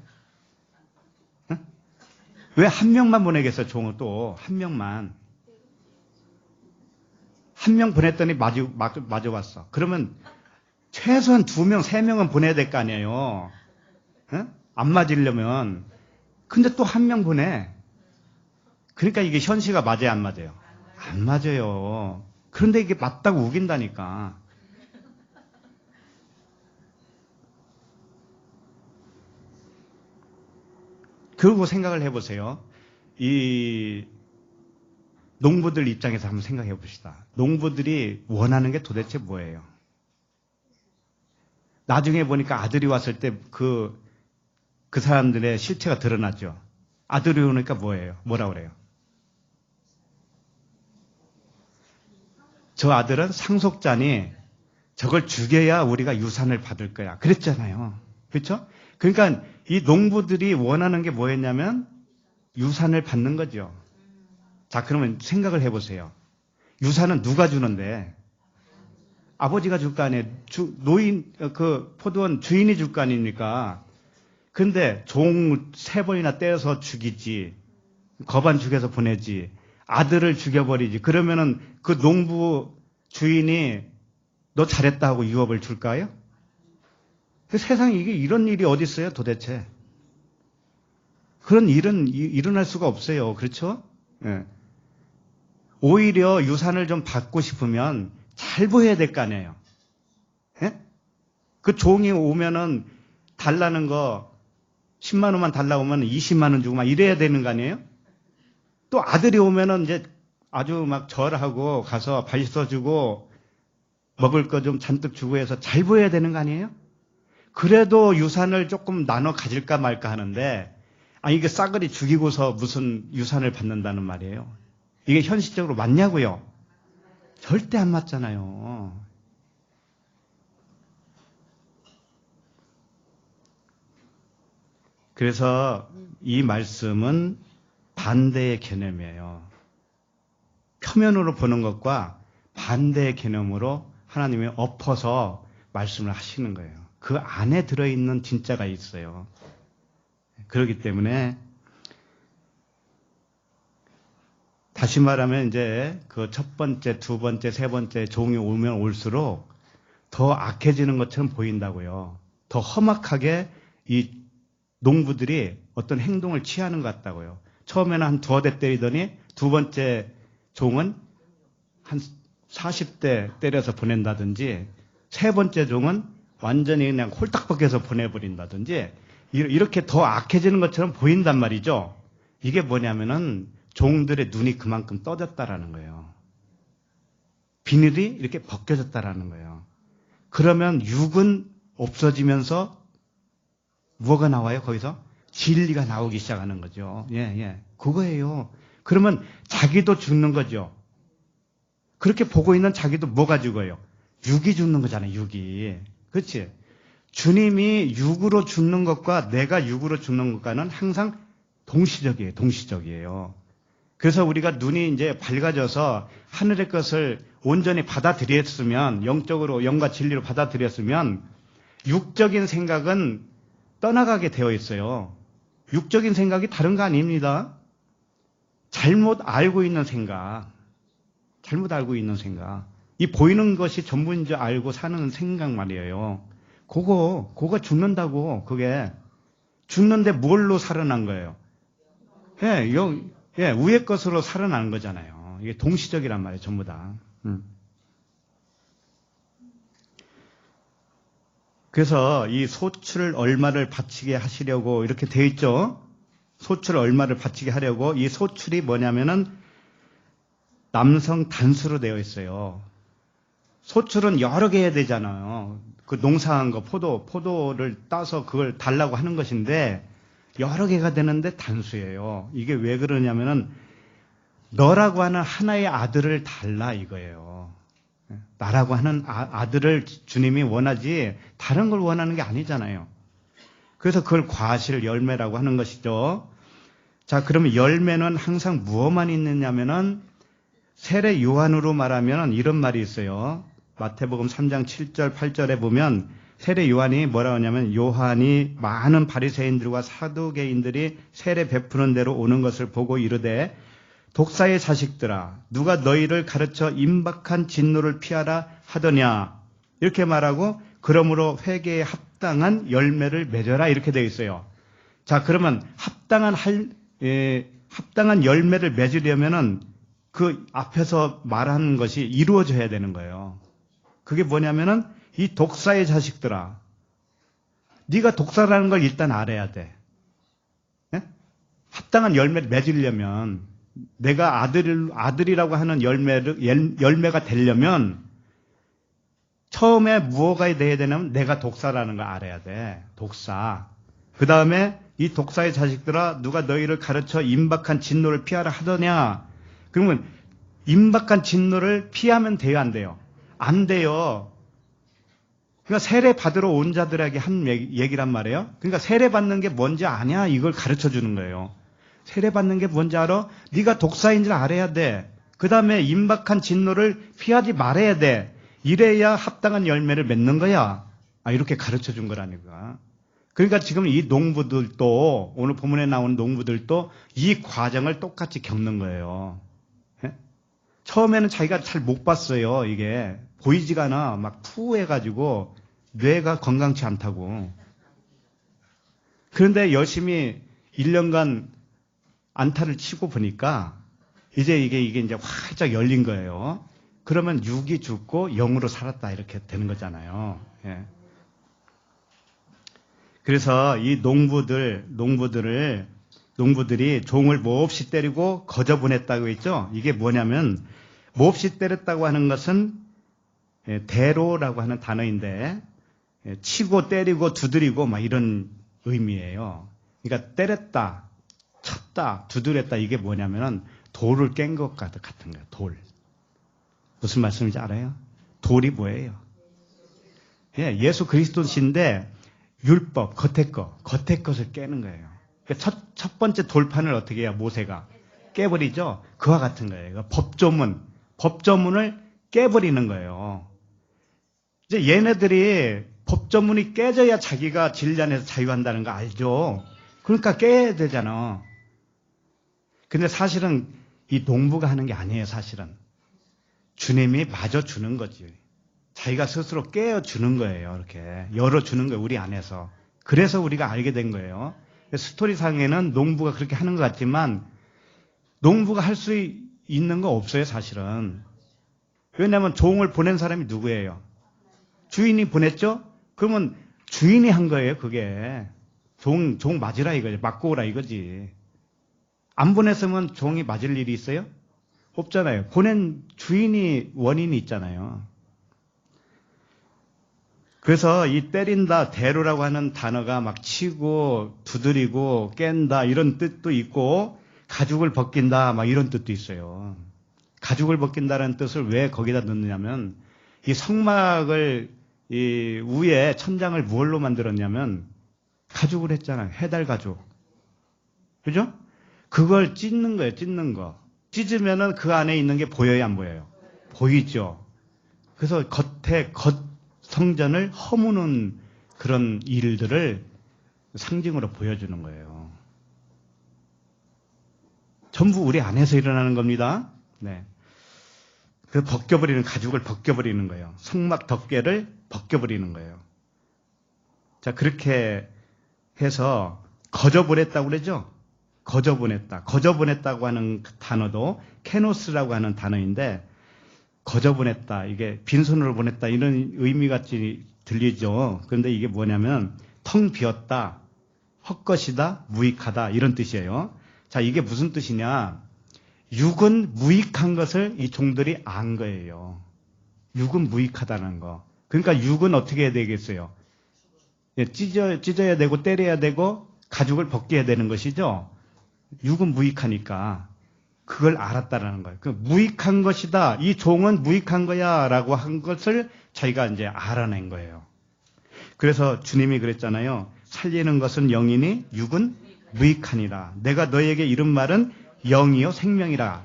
응? 왜 한 명만 보내겠어요, 종을 또? 한 명만. 한 명 보냈더니 맞아 왔어. 그러면 최소한 2명, 3명은 보내야 될 거 아니에요. 응? 안 맞으려면. 근데 또 한 명 보내. 그러니까 이게 현시가 맞아요, 안 맞아요? 안 맞아요. 그런데 이게 맞다고 우긴다니까. 그리고 생각을 해보세요. 이 농부들 입장에서 한번 생각해 봅시다. 농부들이 원하는 게 도대체 뭐예요? 나중에 보니까 아들이 왔을 때 그 사람들의 실체가 드러났죠. 아들이 오니까 뭐예요? 뭐라 그래요? 저 아들은 상속자니 저걸 죽여야 우리가 유산을 받을 거야. 그랬잖아요. 그렇죠? 그러니까 이 농부들이 원하는 게 뭐였냐면 유산을 받는 거죠. 자, 그러면 생각을 해보세요. 유산은 누가 주는데? 아버지가 줄 거 아니에요. 포도원 주인이 줄 거 아닙니까? 근데 종 3번이나 떼어서 죽이지. 거반 죽여서 보내지. 아들을 죽여버리지. 그러면은 그 농부 주인이 너 잘했다 하고 유업을 줄까요? 세상에 이런 일이 어디 있어요, 도대체? 그런 일은 일어날 수가 없어요. 그렇죠? 예. 오히려 유산을 좀 받고 싶으면 잘 보여야 될 거 아니에요. 예? 그 종이 오면은 달라는 거 10만 원만 달라고 하면 20만 원 주고 막 이래야 되는 거 아니에요? 또 아들이 오면은 이제 아주 막 절하고 가서 발 씻어주고 먹을 거 좀 잔뜩 주고 해서 잘 보여야 되는 거 아니에요? 그래도 유산을 조금 나눠 가질까 말까 하는데, 이게 싸그리 죽이고서 무슨 유산을 받는다는 말이에요. 이게 현실적으로 맞냐고요? 절대 안 맞잖아요. 그래서 이 말씀은 반대의 개념이에요. 표면으로 보는 것과 반대의 개념으로 하나님이 엎어서 말씀을 하시는 거예요. 그 안에 들어있는 진짜가 있어요. 그렇기 때문에 다시 말하면 이제 그 첫 번째, 두 번째, 세 번째 종이 오면 올수록 더 악해지는 것처럼 보인다고요. 더 험악하게 이 농부들이 어떤 행동을 취하는 것 같다고요. 처음에는 한 2대 때리더니 두 번째 종은 한 40대 때려서 보낸다든지 세 번째 종은 완전히 그냥 홀딱 벗겨서 보내버린다든지 이렇게 더 악해지는 것처럼 보인단 말이죠. 이게 뭐냐면은 종들의 눈이 그만큼 떠졌다라는 거예요. 비늘이 이렇게 벗겨졌다라는 거예요. 그러면 육은 없어지면서 뭐가 나와요? 거기서? 진리가 나오기 시작하는 거죠. 예. 그거예요. 그러면 자기도 죽는 거죠. 그렇게 보고 있는 자기도 뭐가 죽어요? 육이 죽는 거잖아요, 육이. 그렇지? 주님이 육으로 죽는 것과 내가 육으로 죽는 것과는 항상 동시적이에요. 그래서 우리가 눈이 이제 밝아져서 하늘의 것을 온전히 받아들였으면, 영적으로, 영과 진리로 받아들였으면, 육적인 생각은 떠나가게 되어 있어요. 육적인 생각이 다른 거 아닙니다. 잘못 알고 있는 생각. 이 보이는 것이 전부인 줄 알고 사는 생각 말이에요. 그거 죽는다고, 그게. 죽는데 뭘로 살아난 거예요? 위의 것으로 살아나는 거잖아요. 이게 동시적이란 말이에요, 전부 다. 그래서 이 소출 얼마를 바치게 하시려고 이렇게 되어 있죠? 소출 얼마를 바치게 하려고 이 소출이 뭐냐면은 남성 단수로 되어 있어요. 소출은 여러 개 해야 되잖아요. 그 농사한 거, 포도를 따서 그걸 달라고 하는 것인데 여러 개가 되는데 단수예요. 이게 왜 그러냐면은 너라고 하는 하나의 아들을 달라 이거예요. 나라고 하는 아들을 주님이 원하지 다른 걸 원하는 게 아니잖아요. 그래서 그걸 과실 열매라고 하는 것이죠. 자, 그러면 열매는 항상 무엇만 있느냐면은 세례 요한으로 말하면 이런 말이 있어요. 마태복음 3장 7절 8절에 보면 세례 요한이 뭐라고 하냐면 요한이 많은 바리새인들과 사두개인들이 세례 베푸는 대로 오는 것을 보고 이르되 독사의 자식들아 누가 너희를 가르쳐 임박한 진노를 피하라 하더냐 이렇게 말하고 그러므로 회개에 합당한 열매를 맺어라 이렇게 되어 있어요. 자, 그러면 합당한 열매를 맺으려면은 그 앞에서 말하는 것이 이루어져야 되는 거예요. 그게 뭐냐면은 이 독사의 자식들아 네가 독사라는 걸 일단 알아야 돼. 예? 합당한 열매를 맺으려면 내가 아들이라고 하는 열매가 되려면 처음에 무엇가 돼야 되냐면 내가 독사라는 걸 알아야 돼. 독사. 그 다음에 이 독사의 자식들아 누가 너희를 가르쳐 임박한 진노를 피하라 하더냐. 그러면 임박한 진노를 피하면 돼요, 안 돼요? 안 돼요. 그러니까 세례 받으러 온 자들에게 한 얘기란 말이에요. 그러니까 세례 받는 게 뭔지 아냐 이걸 가르쳐 주는 거예요. 세례 받는 게 뭔지 알아? 네가 독사인 줄 알아야 돼. 그 다음에 임박한 진노를 피하지 말아야 돼. 이래야 합당한 열매를 맺는 거야. 이렇게 가르쳐 준 거라니까. 그러니까 지금 이 농부들도 오늘 본문에 나오는 농부들도 이 과정을 똑같이 겪는 거예요. 처음에는 자기가 잘 못 봤어요. 이게 보이지가 않아. 막 푸해가지고 뇌가 건강치 않다고. 그런데 열심히 1년간 안타를 치고 보니까 이제 이게 이제 활짝 열린 거예요. 그러면 육이 죽고 영으로 살았다 이렇게 되는 거잖아요. 예. 그래서 이 농부들이 종을 몹시 때리고 거저 보냈다고 했죠. 이게 뭐냐면 몹시 때렸다고 하는 것은 대로라고 하는 단어인데 치고 때리고 두드리고 막 이런 의미예요. 그러니까 때렸다, 쳤다, 두드렸다 이게 뭐냐면은 돌을 깬 것 같은 거예요. 돌. 무슨 말씀인지 알아요? 돌이 뭐예요? 예수 그리스도신데 율법, 겉의 것을 깨는 거예요. 그러니까 첫 번째 돌판을 어떻게 해야 모세가 깨버리죠? 그와 같은 거예요. 법조문을 깨버리는 거예요. 이제 얘네들이 법조문이 깨져야 자기가 진리 안에서 자유한다는 거 알죠? 그러니까 깨야 되잖아. 근데 사실은 이 농부가 하는 게 아니에요, 사실은. 주님이 마저 주는 거지. 자기가 스스로 깨어주는 거예요, 이렇게. 열어주는 거예요, 우리 안에서. 그래서 우리가 알게 된 거예요. 스토리상에는 농부가 그렇게 하는 것 같지만, 농부가 할 수 있는 거 없어요, 사실은. 왜냐하면 종을 보낸 사람이 누구예요? 주인이 보냈죠? 그러면 주인이 한 거예요, 그게. 종 맞으라 이거지. 맞고 오라 이거지. 안 보냈으면 종이 맞을 일이 있어요? 없잖아요. 보낸 주인이 원인이 있잖아요. 그래서 이 때린다, 대로라고 하는 단어가 막 치고 두드리고 깬다 이런 뜻도 있고 가죽을 벗긴다 막 이런 뜻도 있어요. 가죽을 벗긴다는 뜻을 왜 거기다 넣느냐면 이 성막을 이 위에 천장을 무얼로 만들었냐면 가죽을 했잖아요. 해달 가죽. 그죠? 그걸 찢는 거예요. 찢는 거. 찢으면은 그 안에 있는 게 보여요, 안 보여요? 보이죠. 그래서 겉 성전을 허무는 그런 일들을 상징으로 보여주는 거예요. 전부 우리 안에서 일어나는 겁니다. 네. 그 가죽을 벗겨버리는 거예요. 성막 덮개를 벗겨버리는 거예요. 자, 그렇게 해서 거저 보냈다고 그러죠? 거저 보냈다고 하는 단어도 케노스라고 하는 단어인데 거저 보냈다. 이게 빈손으로 보냈다. 이런 의미 같이 들리죠. 그런데 이게 뭐냐면 텅 비었다, 헛것이다, 무익하다 이런 뜻이에요. 자, 이게 무슨 뜻이냐? 육은 무익한 것을 이 종들이 안 거예요. 육은 무익하다는 거. 그러니까 육은 어떻게 해야 되겠어요? 찢어야 되고 때려야 되고 가죽을 벗겨야 되는 것이죠. 육은 무익하니까 그걸 알았다라는 거예요. 그 무익한 것이다. 이 종은 무익한 거야라고 한 것을 자기가 이제 알아낸 거예요. 그래서 주님이 그랬잖아요. 살리는 것은 영이니 육은 무익하니라. 내가 너에게 이른 말은 영이요 생명이라.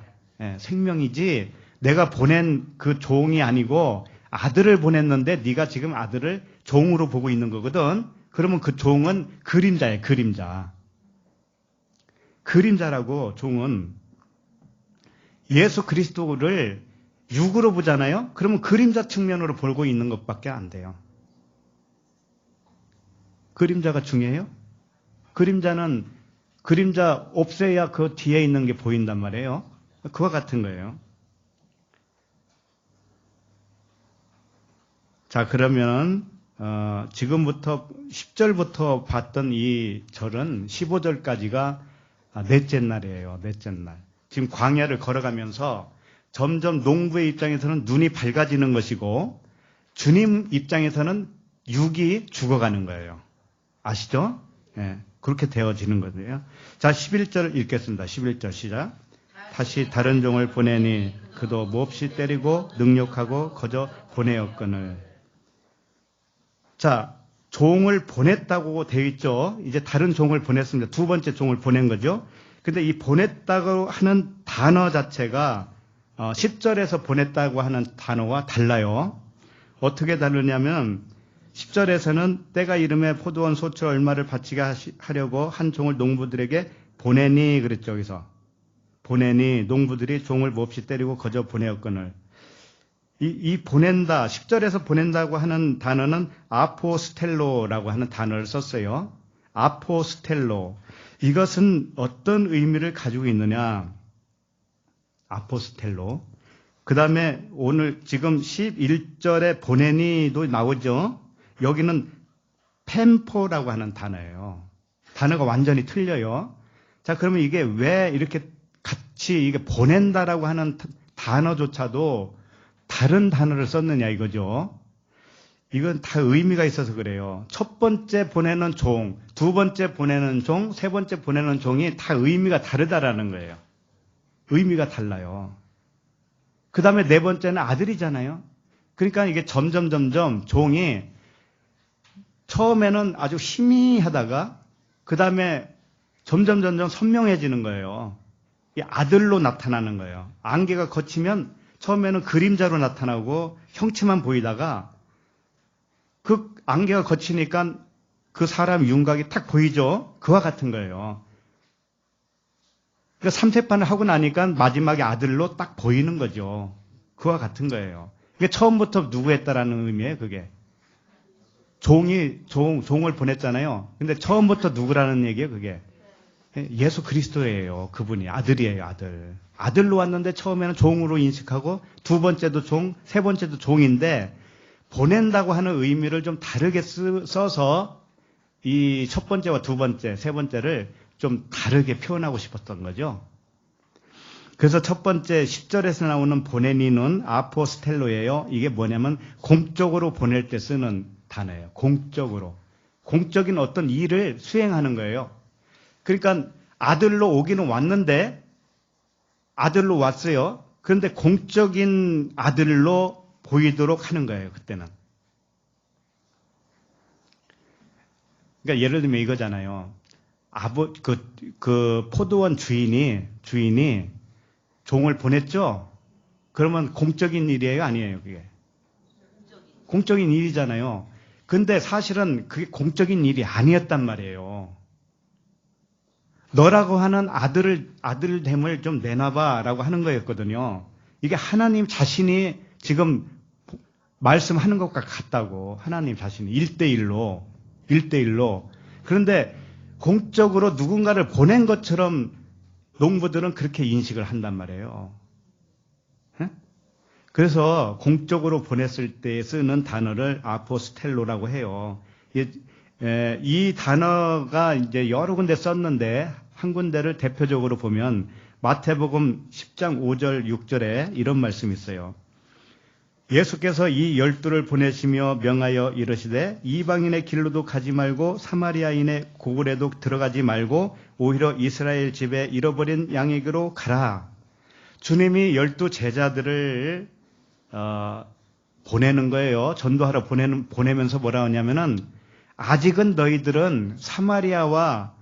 생명이지 내가 보낸 그 종이 아니고 아들을 보냈는데 네가 지금 아들을 종으로 보고 있는 거거든. 그러면 그 종은 그림자예요. 그림자라고 종은 예수 그리스도를 육으로 보잖아요. 그러면 그림자 측면으로 보고 있는 것밖에 안 돼요. 그림자가 중요해요? 그림자 없애야 그 뒤에 있는 게 보인단 말이에요. 그와 같은 거예요. 자, 그러면 지금부터 10절부터 봤던 이 절은 15절까지가 넷째 날이에요. 넷째 날. 지금 광야를 걸어가면서 점점 농부의 입장에서는 눈이 밝아지는 것이고 주님 입장에서는 육이 죽어가는 거예요. 아시죠? 예, 그렇게 되어지는 거예요. 자, 11절 읽겠습니다. 11절 시작. 다시 다른 종을 보내니 그도 몹시 때리고 능욕하고 거저 보내었거늘. 자, 종을 보냈다고 되어 있죠. 이제 다른 종을 보냈습니다. 두 번째 종을 보낸 거죠. 근데 이 보냈다고 하는 단어 자체가 10절에서 보냈다고 하는 단어와 달라요. 어떻게 다르냐면 10절에서는 때가 이름에 포도원 소출 얼마를 바치게 하려고 한 종을 농부들에게 보내니 그랬죠. 여기서 보내니 농부들이 종을 몹시 때리고 거저 보내었거늘. 이 보낸다, 10절에서 보낸다고 하는 단어는 아포스텔로라고 하는 단어를 썼어요. 아포스텔로. 이것은 어떤 의미를 가지고 있느냐? 아포스텔로. 그 다음에 오늘 지금 11절에 보내니도 나오죠. 여기는 펜포라고 하는 단어예요. 단어가 완전히 틀려요. 자, 그러면 이게 왜 이렇게 같이 이게 보낸다라고 하는 단어조차도 다른 단어를 썼느냐 이거죠. 이건 다 의미가 있어서 그래요. 첫 번째 보내는 종, 두 번째 보내는 종, 세 번째 보내는 종이 다 의미가 다르다라는 거예요. 의미가 달라요. 그 다음에 네 번째는 아들이잖아요. 그러니까 이게 점점 종이 처음에는 아주 희미하다가 그 다음에 점점 선명해지는 거예요. 이 아들로 나타나는 거예요. 안개가 걷히면 처음에는 그림자로 나타나고 형체만 보이다가 그 안개가 걷히니까 그 사람 윤곽이 딱 보이죠? 그와 같은 거예요. 그러니까 3세판을 하고 나니까 마지막에 아들로 딱 보이는 거죠. 그와 같은 거예요. 이게 처음부터 누구 했다라는 의미예요, 그게. 종을 보냈잖아요. 근데 처음부터 누구라는 얘기예요, 그게. 예수 그리스도예요. 그분이 아들이에요, 아들. 아들로 왔는데 처음에는 종으로 인식하고 두 번째도 종, 세 번째도 종인데 보낸다고 하는 의미를 좀 다르게 써서 이 첫 번째와 두 번째, 세 번째를 좀 다르게 표현하고 싶었던 거죠. 그래서 첫 번째 10절에서 나오는 보내니는 아포스텔로예요. 이게 뭐냐면 공적으로 보낼 때 쓰는 단어예요. 공적으로. 공적인 어떤 일을 수행하는 거예요. 그러니까 아들로 오기는 왔는데 아들로 왔어요. 그런데 공적인 아들로 보이도록 하는 거예요. 그때는. 그러니까 예를 들면 이거잖아요. 그 포도원 주인이 종을 보냈죠. 그러면 공적인 일이에요, 아니에요, 그게? 공적인 일이잖아요. 근데 사실은 그게 공적인 일이 아니었단 말이에요. 너라고 하는 아들됨을 좀 내놔봐라고 하는 거였거든요. 이게 하나님 자신이 지금 말씀하는 것과 같다고. 하나님 자신이 1대1로. 그런데 공적으로 누군가를 보낸 것처럼 농부들은 그렇게 인식을 한단 말이에요. 그래서 공적으로 보냈을 때 쓰는 단어를 아포스텔로라고 해요. 이 단어가 이제 여러 군데 썼는데 한 군데를 대표적으로 보면 마태복음 10장 5절 6절에 이런 말씀이 있어요. 예수께서 이 12를 보내시며 명하여 이르시되 이방인의 길로도 가지 말고 사마리아인의 고을에도 들어가지 말고 오히려 이스라엘 집에 잃어버린 양에게로 가라. 주님이 12 제자들을 보내는 거예요. 전도하러 보내면서 뭐라 하냐면은 아직은 너희들은 사마리아와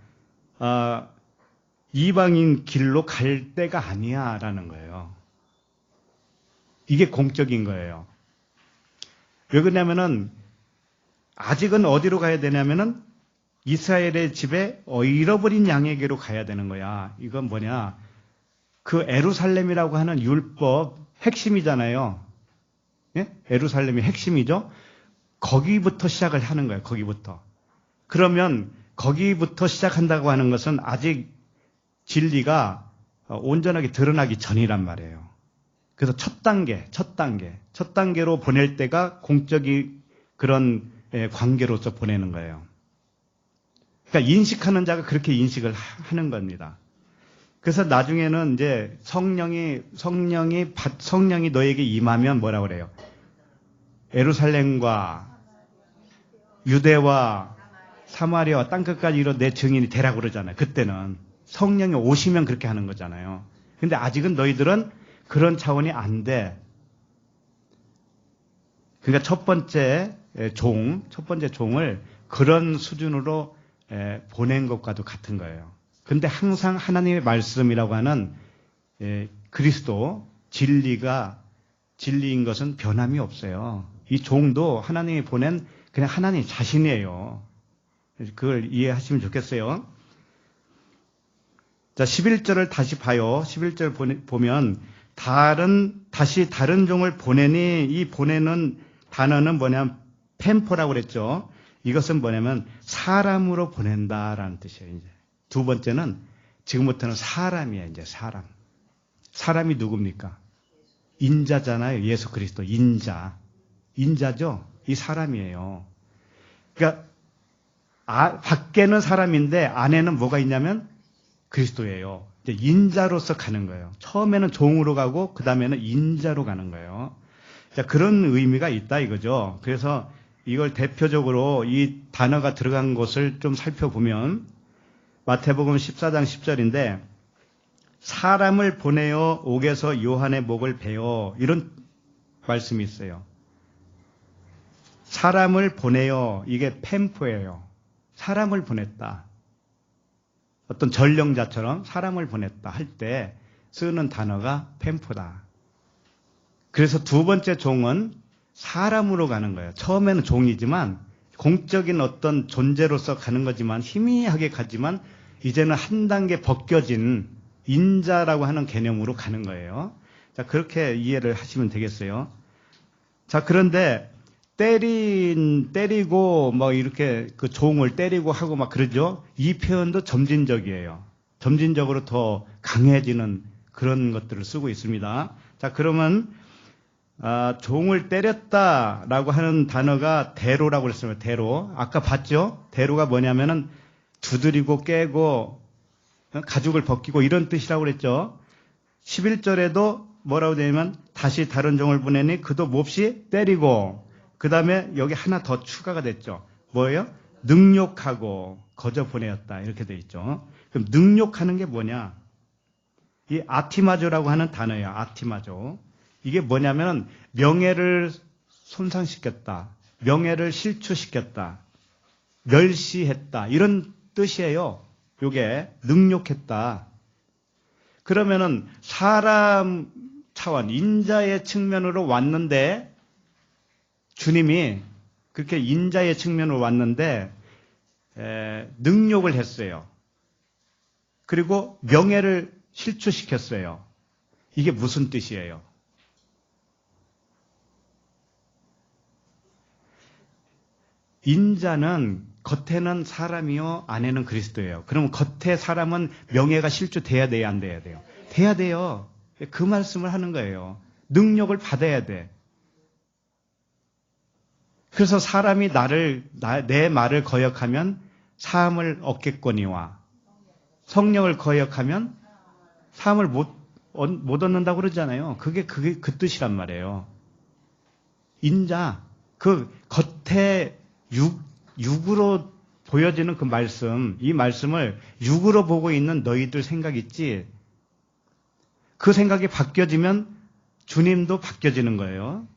이방인 길로 갈 때가 아니야 라는 거예요. 이게 공적인 거예요. 왜 그러냐면은 아직은 어디로 가야 되냐면은 이스라엘의 집에 잃어버린 양에게로 가야 되는 거야. 이건 뭐냐? 그 에루살렘이라고 하는 율법 핵심이잖아요. 예? 에루살렘이 핵심이죠. 거기부터 시작을 하는 거예요. 거기부터. 그러면 거기부터 시작한다고 하는 것은 아직 진리가 온전하게 드러나기 전이란 말이에요. 그래서 첫 단계로 보낼 때가 공적인 그런 관계로서 보내는 거예요. 그러니까 인식하는 자가 그렇게 인식을 하는 겁니다. 그래서 나중에는 이제 성령이 너에게 임하면 뭐라고 그래요? 예루살렘과 유대와 사마리아와 땅끝까지 이르러 내 증인이 되라고 그러잖아요. 그때는 성령이 오시면 그렇게 하는 거잖아요. 근데 아직은 너희들은 그런 차원이 안 돼. 그러니까 첫 번째 종을 그런 수준으로 보낸 것과도 같은 거예요. 근데 항상 하나님의 말씀이라고 하는 그리스도 진리인 것은 변함이 없어요. 이 종도 하나님이 보낸 그냥 하나님 자신이에요. 그걸 이해하시면 좋겠어요. 자, 11절을 다시 봐요. 11절 보면 다시 다른 종을 보내니 이 보내는 단어는 뭐냐면 펜포라고 그랬죠. 이것은 뭐냐면 사람으로 보낸다라는 뜻이에요. 이제 두 번째는 지금부터는 사람이에요. 이제 사람. 사람이 누굽니까? 인자잖아요. 예수 그리스도 인자죠. 이 사람이에요. 그러니까 밖에는 사람인데 안에는 뭐가 있냐면 그리스도예요. 이제 인자로서 가는 거예요. 처음에는 종으로 가고 그 다음에는 인자로 가는 거예요. 자, 그런 의미가 있다 이거죠. 그래서 이걸 대표적으로 이 단어가 들어간 것을 좀 살펴보면 마태복음 14장 10절인데 사람을 보내어 옥에서 요한의 목을 베어 이런 말씀이 있어요. 사람을 보내어 이게 펜포예요. 사람을 보냈다. 어떤 전령자처럼 사람을 보냈다 할 때 쓰는 단어가 펜포다. 그래서 두 번째 종은 사람으로 가는 거예요. 처음에는 종이지만 공적인 어떤 존재로서 가는 거지만 희미하게 가지만 이제는 한 단계 벗겨진 인자라고 하는 개념으로 가는 거예요. 자, 그렇게 이해를 하시면 되겠어요. 자, 그런데 때리고 뭐 이렇게 그 종을 때리고 하고 막 그러죠. 이 표현도 점진적이에요. 점진적으로 더 강해지는 그런 것들을 쓰고 있습니다. 자, 그러면 종을 때렸다라고 하는 단어가 대로라고 그랬어요. 대로. 아까 봤죠? 대로가 뭐냐면은 두드리고 깨고 가죽을 벗기고 이런 뜻이라고 그랬죠. 11절에도 뭐라고 되냐면 다시 다른 종을 보내니 그도 몹시 때리고 그 다음에 여기 하나 더 추가가 됐죠. 뭐예요? 능욕하고 거저 보내었다. 이렇게 돼 있죠. 그럼 능욕하는 게 뭐냐? 이 아티마조라고 하는 단어예요. 아티마조. 이게 뭐냐면 명예를 손상시켰다. 명예를 실추시켰다. 멸시했다. 이런 뜻이에요. 요게 능욕했다. 그러면은 사람 차원, 인자의 측면으로 왔는데 주님이 그렇게 인자의 측면으로 왔는데 능욕을 했어요. 그리고 명예를 실추시켰어요. 이게 무슨 뜻이에요? 인자는 겉에는 사람이요 안에는 그리스도예요. 그럼 겉에 사람은 명예가 실추돼야 돼요, 안 돼야 돼요? 돼야 돼요. 그 말씀을 하는 거예요. 능력을 받아야 돼. 그래서 사람이 내 말을 거역하면 사함을 얻겠거니와 성령을 거역하면 사함을 못 얻는다고 그러잖아요. 그게 그 뜻이란 말이에요. 인자, 그 겉에 육으로 보여지는 그 말씀, 이 말씀을 육으로 보고 있는 너희들 생각 있지? 그 생각이 바뀌어지면 주님도 바뀌어지는 거예요.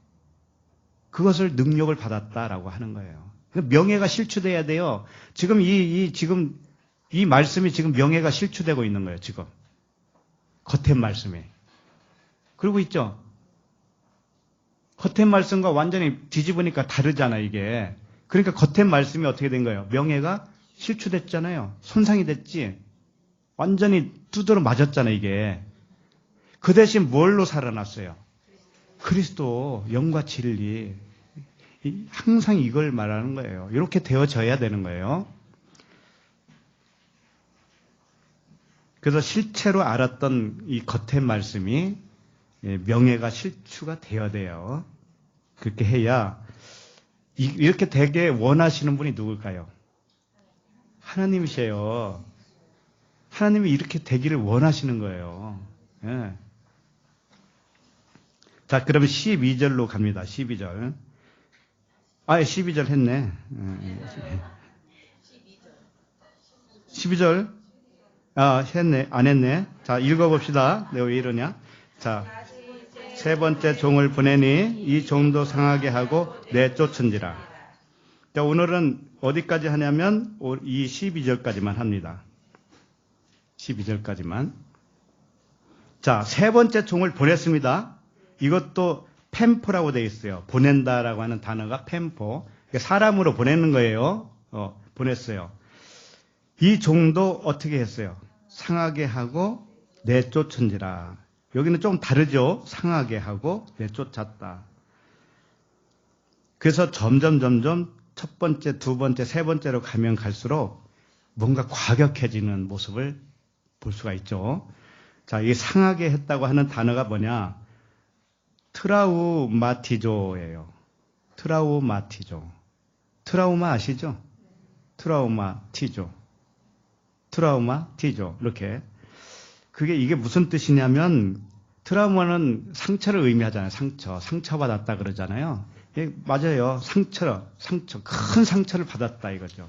그것을 능력을 받았다라고 하는 거예요. 명예가 실추돼야 돼요. 지금 이 말씀이 지금 명예가 실추되고 있는 거예요, 지금. 겉의 말씀이. 그러고 있죠? 겉의 말씀과 완전히 뒤집으니까 다르잖아, 이게. 그러니까 겉의 말씀이 어떻게 된 거예요? 명예가 실추됐잖아요. 손상이 됐지. 완전히 두드러 맞았잖아, 이게. 그 대신 뭘로 살아났어요? 그리스도, 영과 진리. 항상 이걸 말하는 거예요. 이렇게 되어져야 되는 거예요. 그래서 실체로 알았던 이 겉의 말씀이 명예가 실추가 되어야 돼요. 그렇게 해야 이렇게 되게 원하시는 분이 누굴까요? 하나님이세요. 하나님이 이렇게 되기를 원하시는 거예요. 예. 자, 그러면 12절로 갑니다. 12절. 12절 했네. 12절. 했네. 안 했네. 자, 읽어봅시다. 내가 왜 이러냐. 자, 세 번째 종을 보내니 이 종도 상하게 하고 내쫓은지라. 자, 오늘은 어디까지 하냐면 이 12절까지만 합니다. 12절까지만. 자, 세 번째 종을 보냈습니다. 이것도 펜포라고 되어 있어요. 보낸다라고 하는 단어가 펜포. 사람으로 보내는 거예요. 보냈어요. 이 종도 어떻게 했어요? 상하게 하고 내쫓은지라. 여기는 좀 다르죠. 상하게 하고 내쫓았다. 그래서 점점 첫 번째, 두 번째, 세 번째로 가면 갈수록 뭔가 과격해지는 모습을 볼 수가 있죠. 자, 이 상하게 했다고 하는 단어가 뭐냐? 트라우마티조예요. 트라우마티조. 트라우마 아시죠? 트라우마티조. 이렇게. 이게 무슨 뜻이냐면, 트라우마는 상처를 의미하잖아요. 상처받았다 그러잖아요. 예, 맞아요. 상처, 큰 상처를 받았다 이거죠.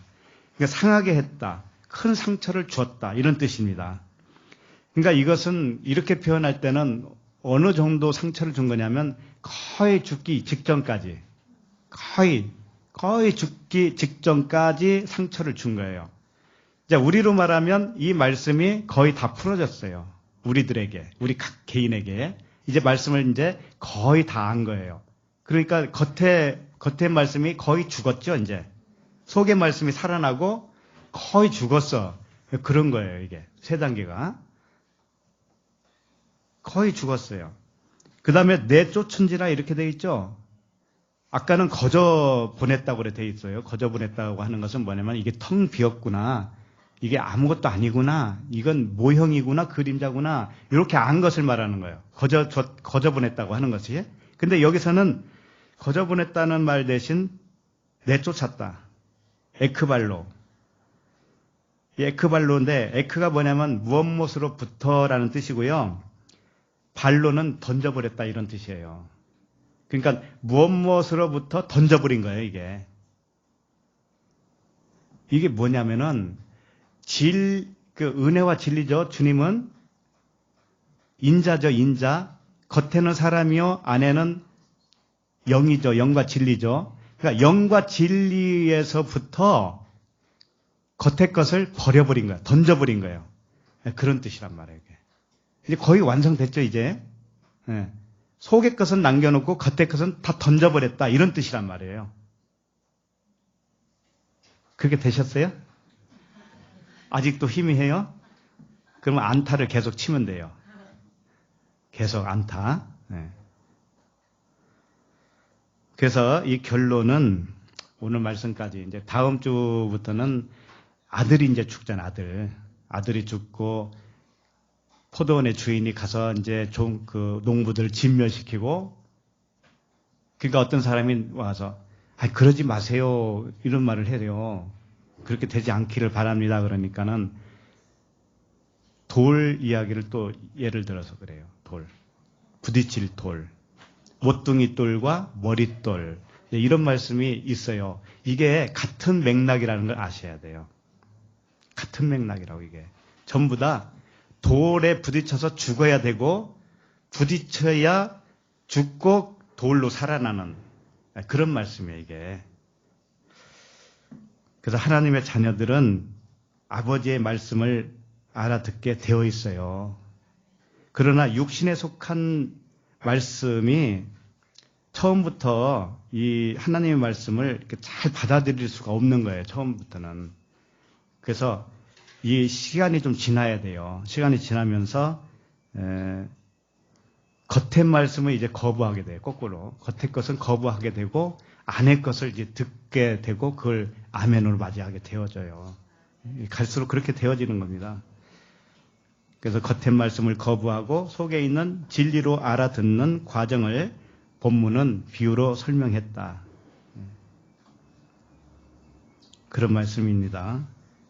그러니까 상하게 했다. 큰 상처를 주었다. 이런 뜻입니다. 그러니까 이것은 이렇게 표현할 때는 어느 정도 상처를 준 거냐면 거의 죽기 직전까지, 거의 죽기 직전까지 상처를 준 거예요. 자, 우리로 말하면 이 말씀이 거의 다 풀어졌어요. 우리들에게, 우리 각 개인에게. 이제 말씀을 이제 거의 다 한 거예요. 그러니까 겉에 말씀이 거의 죽었죠, 이제. 속의 말씀이 살아나고 거의 죽었어. 그런 거예요, 이게. 세 단계가. 거의 죽었어요. 그 다음에 내쫓은지라 이렇게 돼 있죠. 아까는 거저 보냈다고 그래 돼 있어요. 거저 보냈다고 하는 것은 뭐냐면 이게 텅 비었구나. 이게 아무것도 아니구나. 이건 모형이구나. 그림자구나. 이렇게 안 것을 말하는 거예요. 거저 보냈다고 하는 것이. 근데 여기서는 거저 보냈다는 말 대신 내쫓았다. 에크발로. 이 에크발로인데 에크가 뭐냐면 무엇무엇으로부터라는 뜻이고요. 발로는 던져버렸다 이런 뜻이에요. 그러니까 무엇무엇으로부터 던져버린 거예요, 이게. 이게 뭐냐면은 은혜와 진리죠. 주님은 인자죠, 인자. 겉에는 사람이요, 안에는 영이죠, 영과 진리죠. 그러니까 영과 진리에서부터 겉의 것을 버려버린 거예요. 던져버린 거예요. 그런 뜻이란 말이에요, 이게. 이제 거의 완성됐죠, 이제. 속의 것은 남겨놓고 겉의 것은 다 던져버렸다. 이런 뜻이란 말이에요. 그렇게 되셨어요? 아직도 희미해요? 그러면 안타를 계속 치면 돼요. 계속 안타. 그래서 이 결론은 오늘 말씀까지 이제 다음 주부터는 아들이 이제 죽잖아, 아들이 죽고 포도원의 주인이 가서 이제 농부들 진멸시키고, 그러니까 어떤 사람이 와서 그러지 마세요 이런 말을 해요. 그렇게 되지 않기를 바랍니다. 그러니까는 돌 이야기를 또 예를 들어서 그래요. 부딪힐 돌, 모퉁이 돌과 머릿돌, 이런 말씀이 있어요. 이게 같은 맥락이라는 걸 아셔야 돼요. 같은 맥락이라고. 이게 전부 다 돌에 부딪혀서 죽어야 되고, 부딪혀야 죽고 돌로 살아나는 그런 말씀이에요, 이게. 그래서 하나님의 자녀들은 아버지의 말씀을 알아듣게 되어 있어요. 그러나 육신에 속한 말씀이 처음부터 이 하나님의 말씀을 이렇게 잘 받아들일 수가 없는 거예요, 처음부터는. 그래서 이 시간이 좀 지나야 돼요. 시간이 지나면서 겉의 말씀을 이제 거부하게 돼요. 거꾸로 겉의 것은 거부하게 되고 안의 것을 이제 듣게 되고 그걸 아멘으로 맞이하게 되어져요. 갈수록 그렇게 되어지는 겁니다. 그래서 겉의 말씀을 거부하고 속에 있는 진리로 알아듣는 과정을 본문은 비유로 설명했다. 그런 말씀입니다.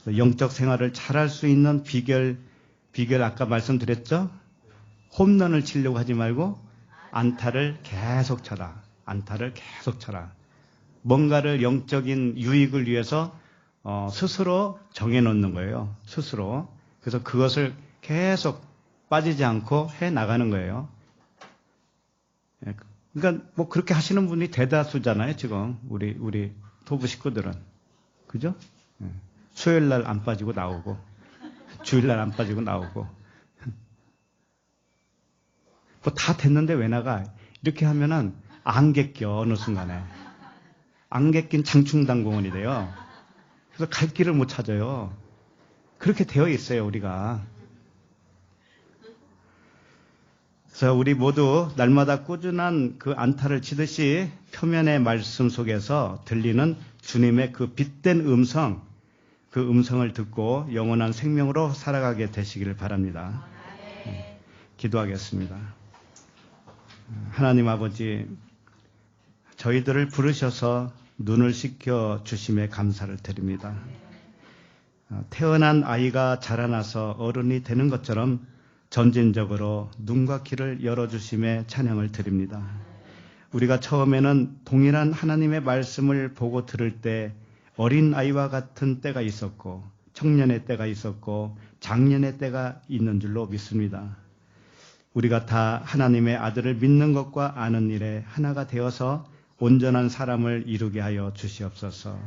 영적 생활을 잘할 수 있는 비결 비결 아까 말씀드렸죠? 홈런을 치려고 하지 말고 안타를 계속 쳐라. 안타를 계속 쳐라. 뭔가를 영적인 유익을 위해서 스스로 정해놓는 거예요. 스스로. 그래서 그것을 계속 빠지지 않고 해 나가는 거예요. 그러니까 뭐 그렇게 하시는 분이 대다수잖아요. 지금 우리 토부 식구들은. 그죠? 수요일 날 안 빠지고 나오고 주일 날 안 빠지고 나오고 뭐 다 됐는데 왜 나가? 이렇게 하면은 안개 껴 어느 순간에 안개 낀 장충당공원이 돼요. 그래서 갈 길을 못 찾아요. 그렇게 되어 있어요, 우리가. 그래서 우리 모두 날마다 꾸준한 그 안타를 치듯이 표면의 말씀 속에서 들리는 주님의 그 빛된 음성, 그 음성을 듣고 영원한 생명으로 살아가게 되시기를 바랍니다. 기도하겠습니다. 하나님 아버지, 저희들을 부르셔서 눈을 씻겨 주심에 감사를 드립니다. 태어난 아이가 자라나서 어른이 되는 것처럼 점진적으로 눈과 귀를 열어주심에 찬양을 드립니다. 우리가 처음에는 동일한 하나님의 말씀을 보고 들을 때 어린 아이와 같은 때가 있었고 청년의 때가 있었고 장년의 때가 있는 줄로 믿습니다. 우리가 다 하나님의 아들을 믿는 것과 아는 일에 하나가 되어서 온전한 사람을 이루게 하여 주시옵소서.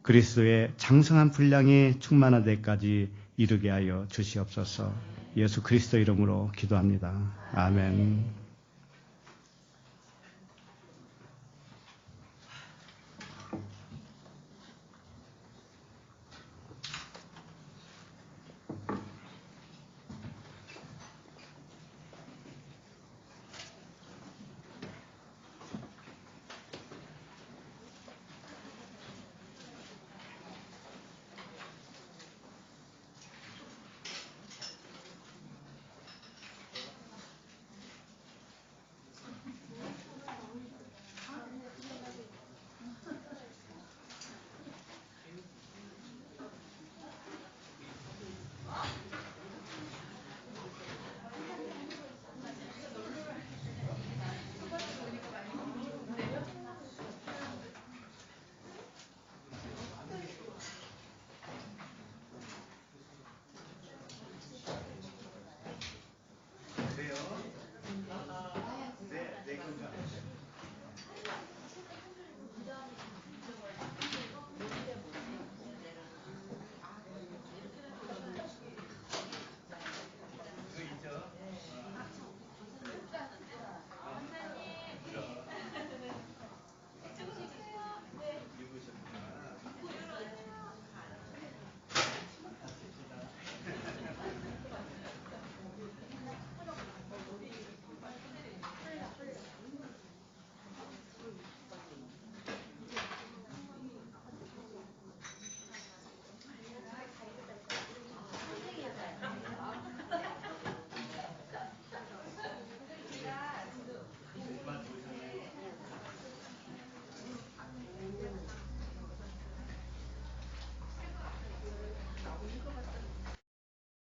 그리스도의 장성한 분량이 충만한 데까지 이루게 하여 주시옵소서. 예수 그리스도 이름으로 기도합니다. 아멘.